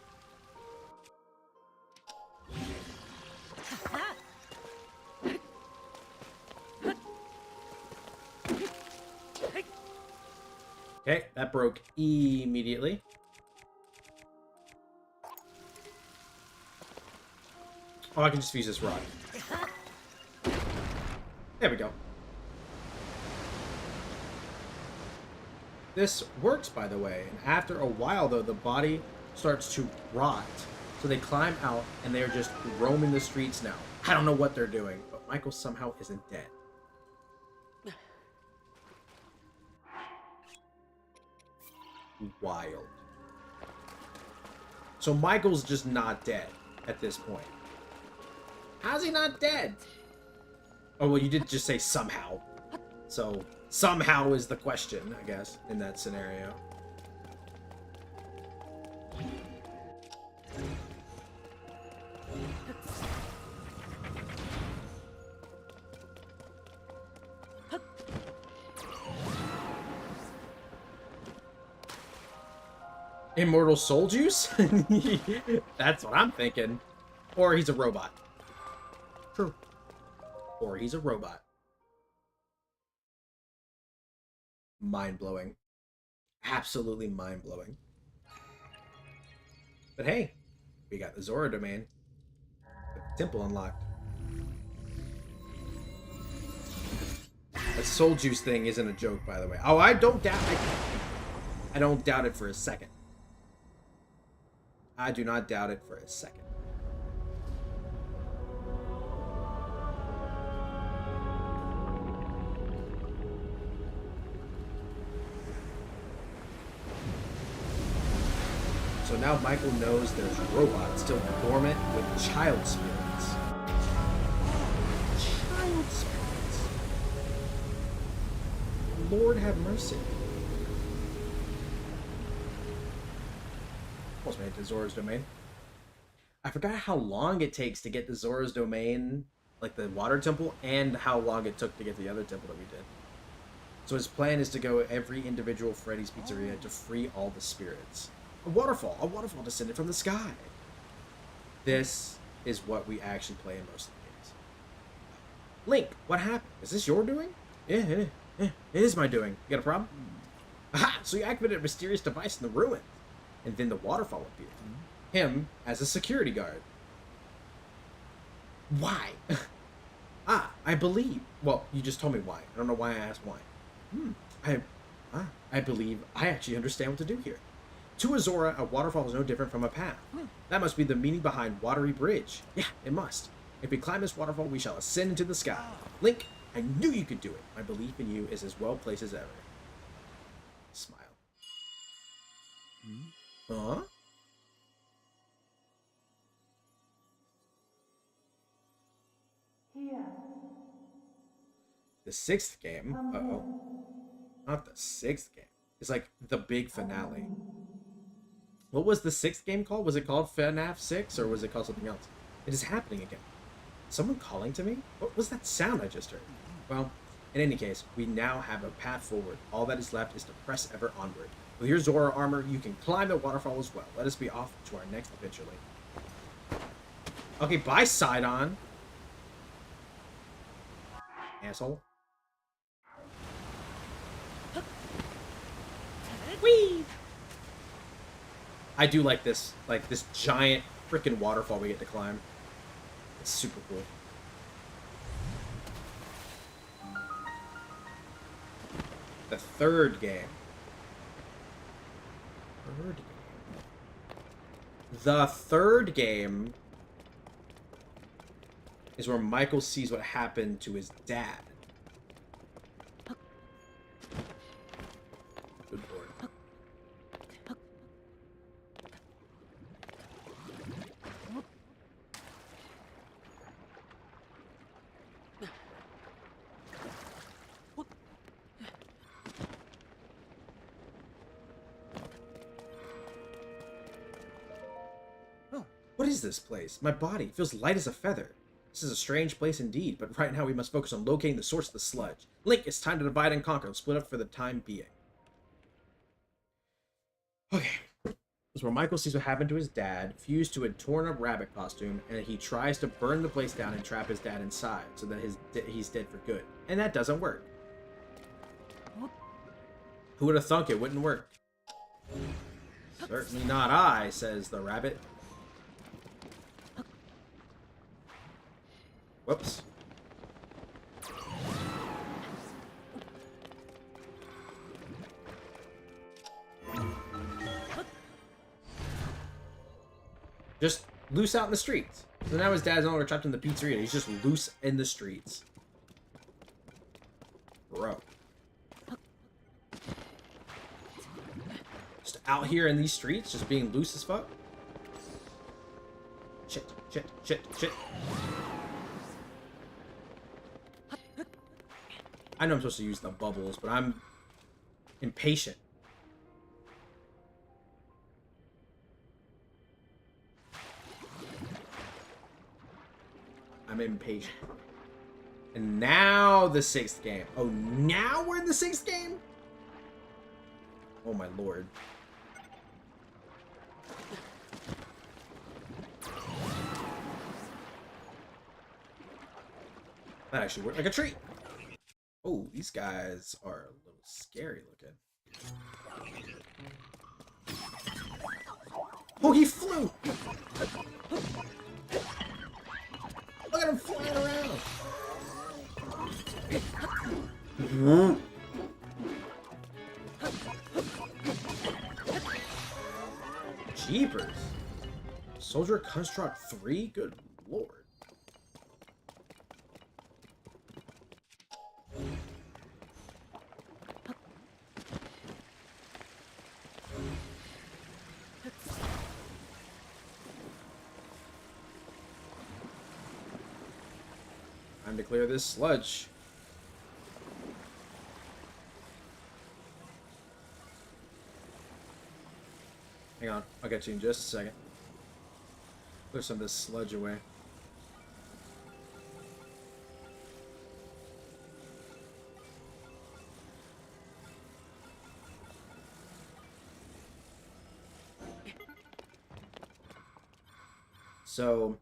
Speaker 1: Okay, that broke immediately. Oh, I can just use this rod. There we go. This works, by the way, and after a while, though, the body starts to rot. So they climb out, and they're just roaming the streets now. I don't know what they're doing, but Michael somehow isn't dead. Wild. So Michael's just not dead at this point. How's he not dead? Oh, well, you did just say somehow. So, somehow is the question, I guess, in that scenario. Immortal soul juice? That's what I'm thinking. Or he's a robot. True. Or he's a robot. Mind-blowing. Absolutely mind-blowing. But hey, we got the Zora domain. The temple unlocked. That soul juice thing isn't a joke, by the way. Oh, I don't doubt it. I don't doubt it for a second. I do not doubt it for a second. now Michael knows there's robots still dormant with child spirits. Child spirits. Lord have mercy. Almost made it to Zora's domain. I forgot how long it takes to get to Zora's domain, like the water temple, and how long it took to get to the other temple that we did. So his plan is to go every individual Freddy's Pizzeria to free all the spirits. A waterfall descended from the sky. This is what we actually play in most of the games. Link, what happened? Is this your doing? Yeah, it is my doing. You got a problem? Aha! So you activated a mysterious device in the ruins, and then the waterfall appeared. Him as a security guard. Why? I believe. Well, you just told me why. I don't know why I asked why. I believe I actually understand what to do here. To a Zora, a waterfall is no different from a path. That must be the meaning behind Watery Bridge. Yeah, it must. If we climb this waterfall, we shall ascend into the sky. Link, I knew you could do it. My belief in you is as well placed as ever. Smile. Huh? The sixth game? Uh-oh. Not the sixth game. It's like the big finale. What was the sixth game called? Was it called FNAF 6 or was it called something else? It is happening again. Someone calling to me? What was that sound I just heard? Well, in any case, we now have a path forward. All that is left is to press ever onward. With your Zora armor, you can climb the waterfall as well. Let us be off to our next adventure link. Okay, bye, Sidon. Asshole. Whee! I do like this giant freaking waterfall we get to climb. It's super cool. The third game. The third game is where Michael sees what happened to his dad. Good lord. What is this place? My body feels light as a feather. This is a strange place indeed, but right now we must focus on locating the source of the sludge. Link, it's time to divide and conquer and split up for the time being. Okay. This is where Michael sees what happened to his dad, fused to a torn-up rabbit costume, and he tries to burn the place down and trap his dad inside so that he's dead for good. And that doesn't work. Who would have thunk it wouldn't work? Certainly not I, says the rabbit. Whoops. Just loose out in the streets. So now his dad's no longer trapped in the pizzeria. He's just loose in the streets. Bro. Just out here in these streets, just being loose as fuck. Shit, shit, shit, shit. I know I'm supposed to use the bubbles, but I'm impatient. I'm impatient. And now the sixth game. Oh, now we're in the sixth game? Oh my lord. That actually worked like a treat. Oh, these guys are a little scary looking. Oh, he flew! Look at him flying around! Jeepers! Soldier Construct 3? Good lord. Time to clear this sludge. Hang on, I'll get you in just a second. Clear some of this sludge away. So,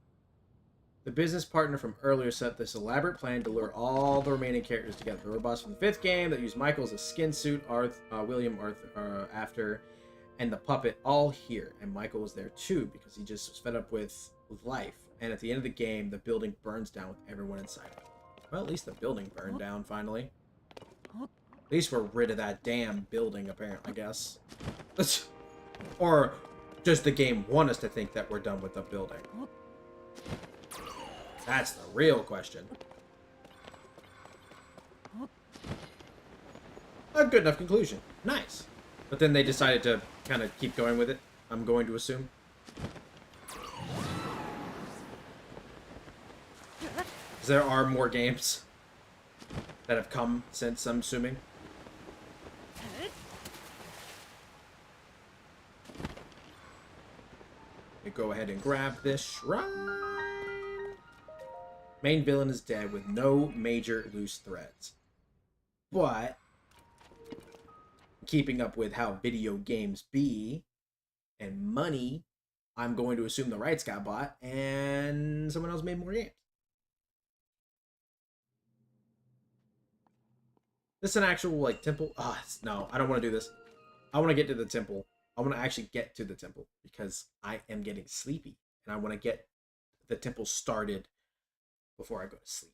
Speaker 1: the business partner from earlier set this elaborate plan to lure all the remaining characters together. The robots from the 5th game that used Michael as a skin suit, William Arthur after, and the puppet all here. And Michael was there too because he just was fed up with life. And at the end of the game, the building burns down with everyone inside it. Well, at least the building burned down finally. At least we're rid of that damn building, apparently, I guess. Or does the game want us to think that we're done with the building? That's the real question. A good enough conclusion. Nice. But then they decided to kind of keep going with it, I'm going to assume. Because there are more games that have come since, I'm assuming. You go ahead and grab this shrine. Main villain is dead with no major loose threads. But, keeping up with how video games be, and money, I'm going to assume the rights got bought, and someone else made more games. This is an actual, like, temple? No, I don't want to do this. I want to get to the temple. I want to actually get to the temple, because I am getting sleepy, and I want to get the temple started before I go to sleep.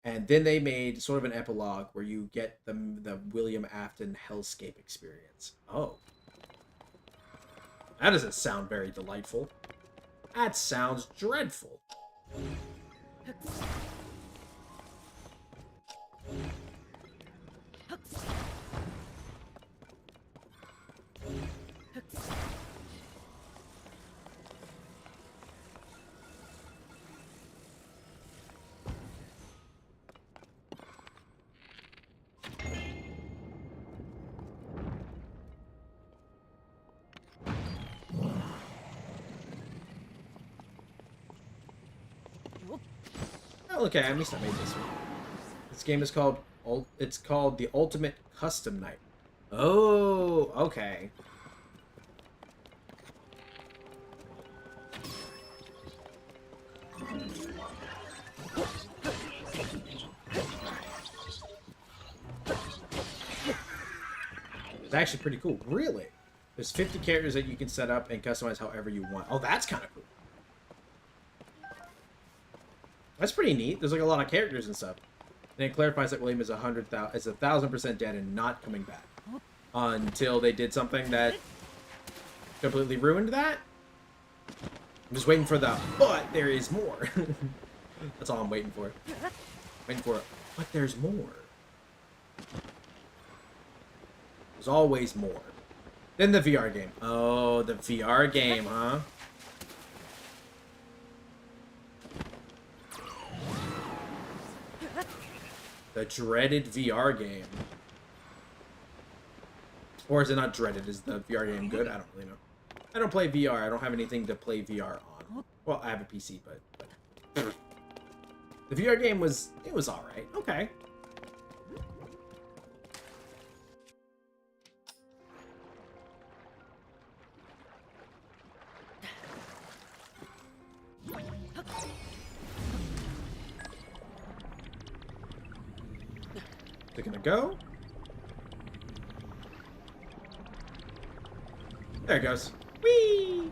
Speaker 1: And then they made sort of an epilogue where you get the William Afton hellscape experience. Oh. That doesn't sound very delightful. That sounds dreadful. Okay, at least I made this one. This game is called the Ultimate Custom Night. Oh, okay. It's actually pretty cool. Really? There's 50 characters that you can set up and customize however you want. Oh, that's kind of cool. That's pretty neat. There's like a lot of characters and stuff. And it clarifies that William is 1,000% dead and not coming back. Until they did something that completely ruined that. I'm just waiting for the, but there is more. That's all I'm waiting for. Waiting for, but there's more. There's always more. Then the VR game. Oh, the VR game, huh? The dreaded VR game. Or is it not dreaded? Is the VR game good? I don't really know. I don't play VR. I don't have anything to play VR on. Well, I have a PC, but the VR game was alright. Okay. They're gonna go. There it goes. Whee!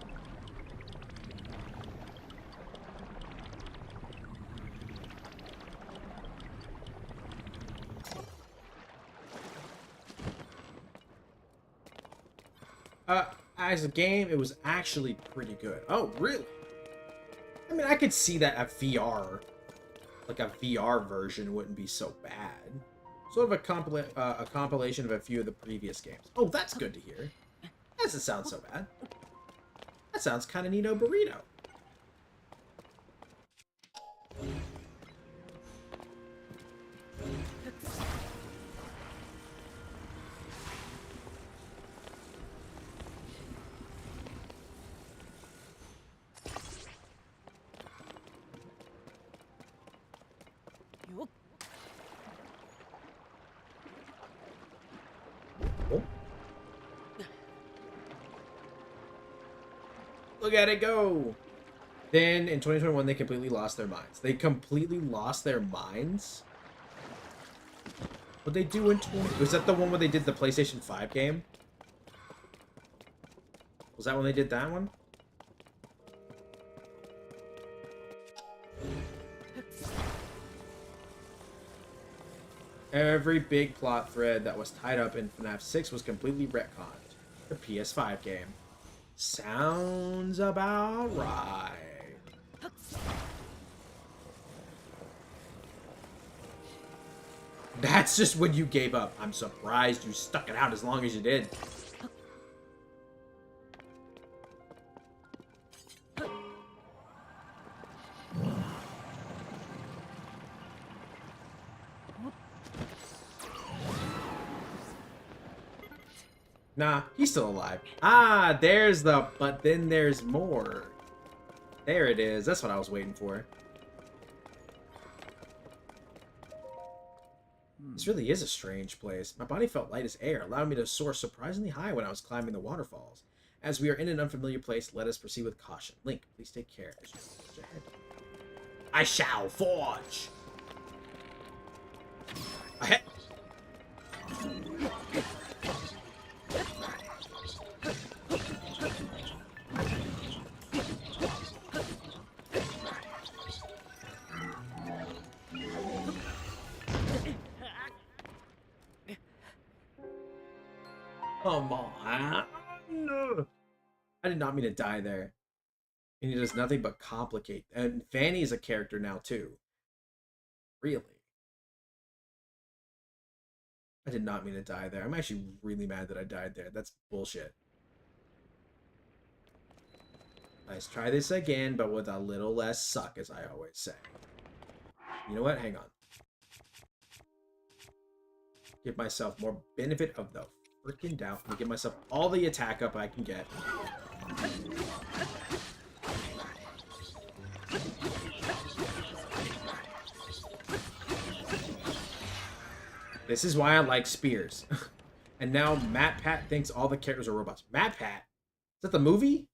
Speaker 1: As a game, it was actually pretty good. Oh, really? I mean, I could see that a VR, like a VR version, wouldn't be so bad. Sort of a compilation of a few of the previous games. Oh, that's good to hear. That doesn't sound so bad. That sounds kind of neato burrito. Look at it go. Then in 2021, they completely lost their minds. They completely lost their minds? What they do in 20... Was that the one where they did the PlayStation 5 game? Was that when they did that one? Every big plot thread that was tied up in FNAF 6 was completely retconned. The PS5 game. Sounds about right. That's just when you gave up. I'm surprised you stuck it out as long as you did. Nah, he's still alive. Ah, there's the... But then there's more. There it is. That's what I was waiting for. This really is a strange place. My body felt light as air, allowing me to soar surprisingly high when I was climbing the waterfalls. As we are in an unfamiliar place, let us proceed with caution. Link, please take care as you forge ahead. I shall forge! Ahead! Come on. No. I did not mean to die there. And he does nothing but complicate. And Fanny is a character now, too. Really? I did not mean to die there. I'm actually really mad that I died there. That's bullshit. Let's try this again, but with a little less suck, as I always say. You know what? Hang on. Give myself more benefit of the freaking doubt. And give myself all the attack up I can get. This is why I like spears. And now Matt Pat thinks all the characters are robots. Matt Pat? Is that the movie?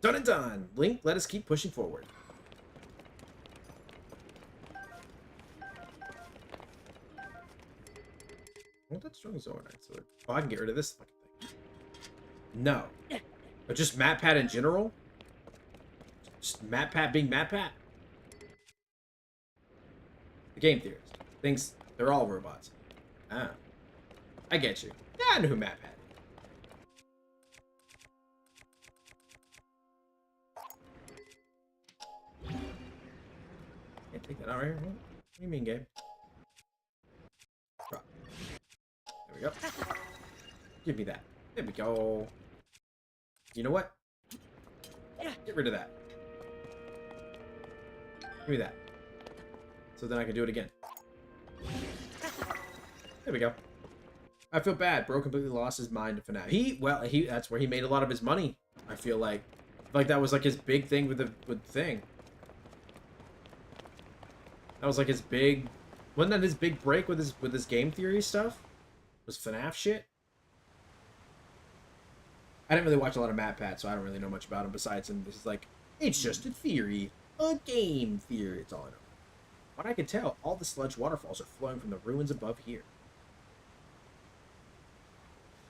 Speaker 1: Done and done. Link, let us keep pushing forward. Won't that strong Zoran sword? Oh, I can get rid of this fucking thing. No. But just Matt Pat in general? Just Matt Pat being Matt Pat? The game theorist thinks they're all robots. Ah. I get you. Yeah, I know who Matt Pat is. Can't take that out right here. What do you mean, game? Drop. There we go. Give me that. There we go. You know what? Get rid of that. Give me that. So then I can do it again. There we go. I feel bad. Bro completely lost his mind to FNAF. That's where he made a lot of his money. I feel like that was like his big thing with the thing. That was like his big, wasn't that his big break with his game theory stuff? Was FNAF shit? I didn't really watch a lot of Matt Pat, so I don't really know much about him besides him. This is like, it's just a theory. A game theory. It's all I know. What I can tell, all the sludge waterfalls are flowing from the ruins above here.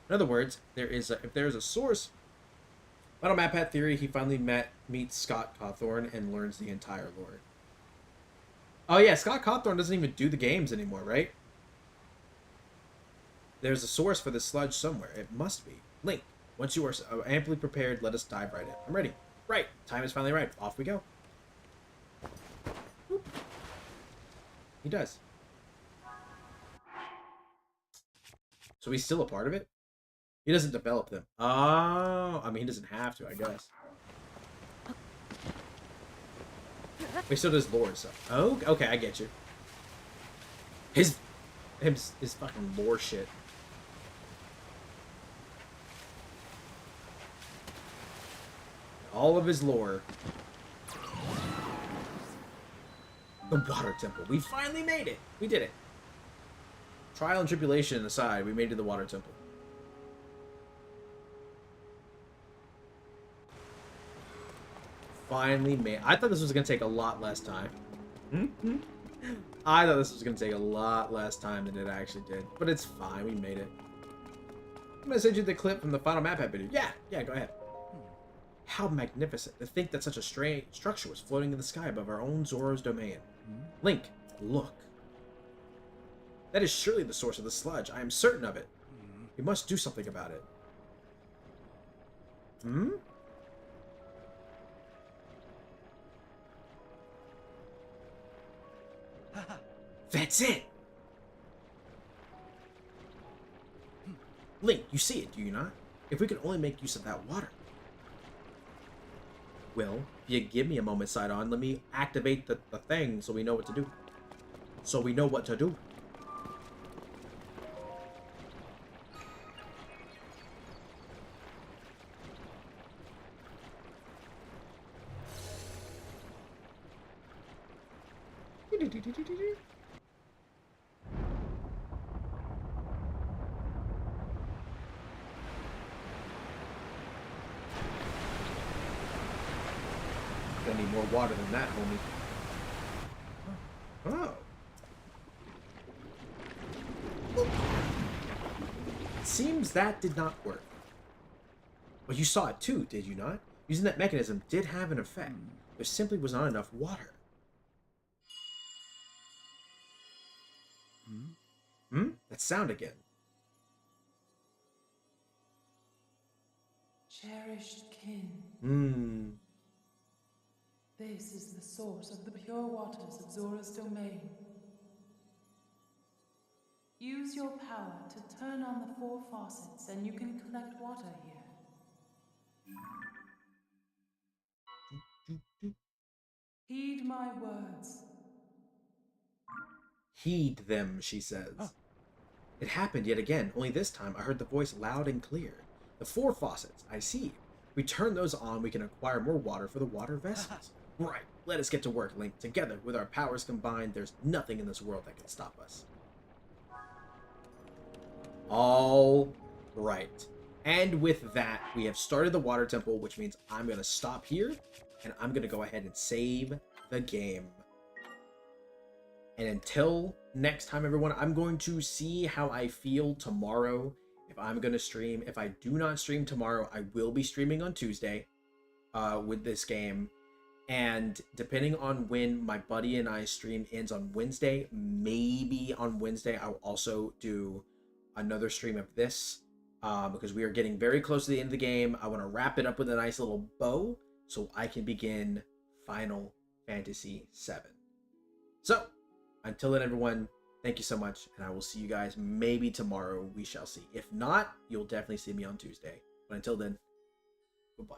Speaker 1: In other words, if there is a source. Final Matt Pat theory, he finally meets Scott Cawthorn and learns the entire lore. Oh yeah, Scott Cawthorn doesn't even do the games anymore, right? There's a source for the sludge somewhere. It must be. Link, once you are amply prepared, let us dive right in. I'm ready. Right. Time is finally right. Off we go. Boop. He does. So he's still a part of it? He doesn't develop them. Oh, I mean, he doesn't have to, I guess. He still does lore and stuff. Oh, okay, I get you. His fucking lore shit. All of his lore. The water temple. We finally made it. We did it. Trial and tribulation aside, we made it to the water temple. finally made. I thought this was gonna take a lot less time. I thought this was gonna take a lot less time than it actually did, but it's fine. We made it. I'm gonna send you the clip from the final map video. Yeah, go ahead. How magnificent to think that such a strange structure was floating in the sky above our own Zora's domain. Link, look. That is surely the source of the sludge. I am certain of it. We must do something about it. That's it! Link, you see it, do you not? If we could only make use of that water. Well, if you give me a moment, Sidon, let me activate the thing so we know what to do. So we know what to do. Gonna need more water than that, homie. Oh. It seems that did not work. Well, you saw it too, did you not? Using that mechanism did have an effect. There simply was not enough water. That sound again.
Speaker 4: Cherished kin, this is the source of the pure waters of Zora's domain. Use your power to turn on the 4 faucets and you can collect water here. Heed my words.
Speaker 1: Heed them, she says. It happened yet again, only this time I heard the voice loud and clear. The 4 faucets, I see. We turn those on, we can acquire more water for the water vessels. Right, let us get to work, Link. Together, with our powers combined, there's nothing in this world that can stop us. All right. And with that, we have started the water temple, which means I'm going to stop here, and I'm going to go ahead and save the game. And until next time, everyone, I'm going to see how I feel tomorrow. If I'm going to stream. If I do not stream tomorrow, I will be streaming on Tuesday with this game. And depending on when my buddy and I stream ends on Wednesday, maybe on Wednesday I'll also do another stream of this because we are getting very close to the end of the game. I want to wrap it up with a nice little bow so I can begin Final Fantasy VII. So, until then, everyone, thank you so much, and I will see you guys maybe tomorrow. We shall see. If not, you'll definitely see me on Tuesday. But until then, goodbye.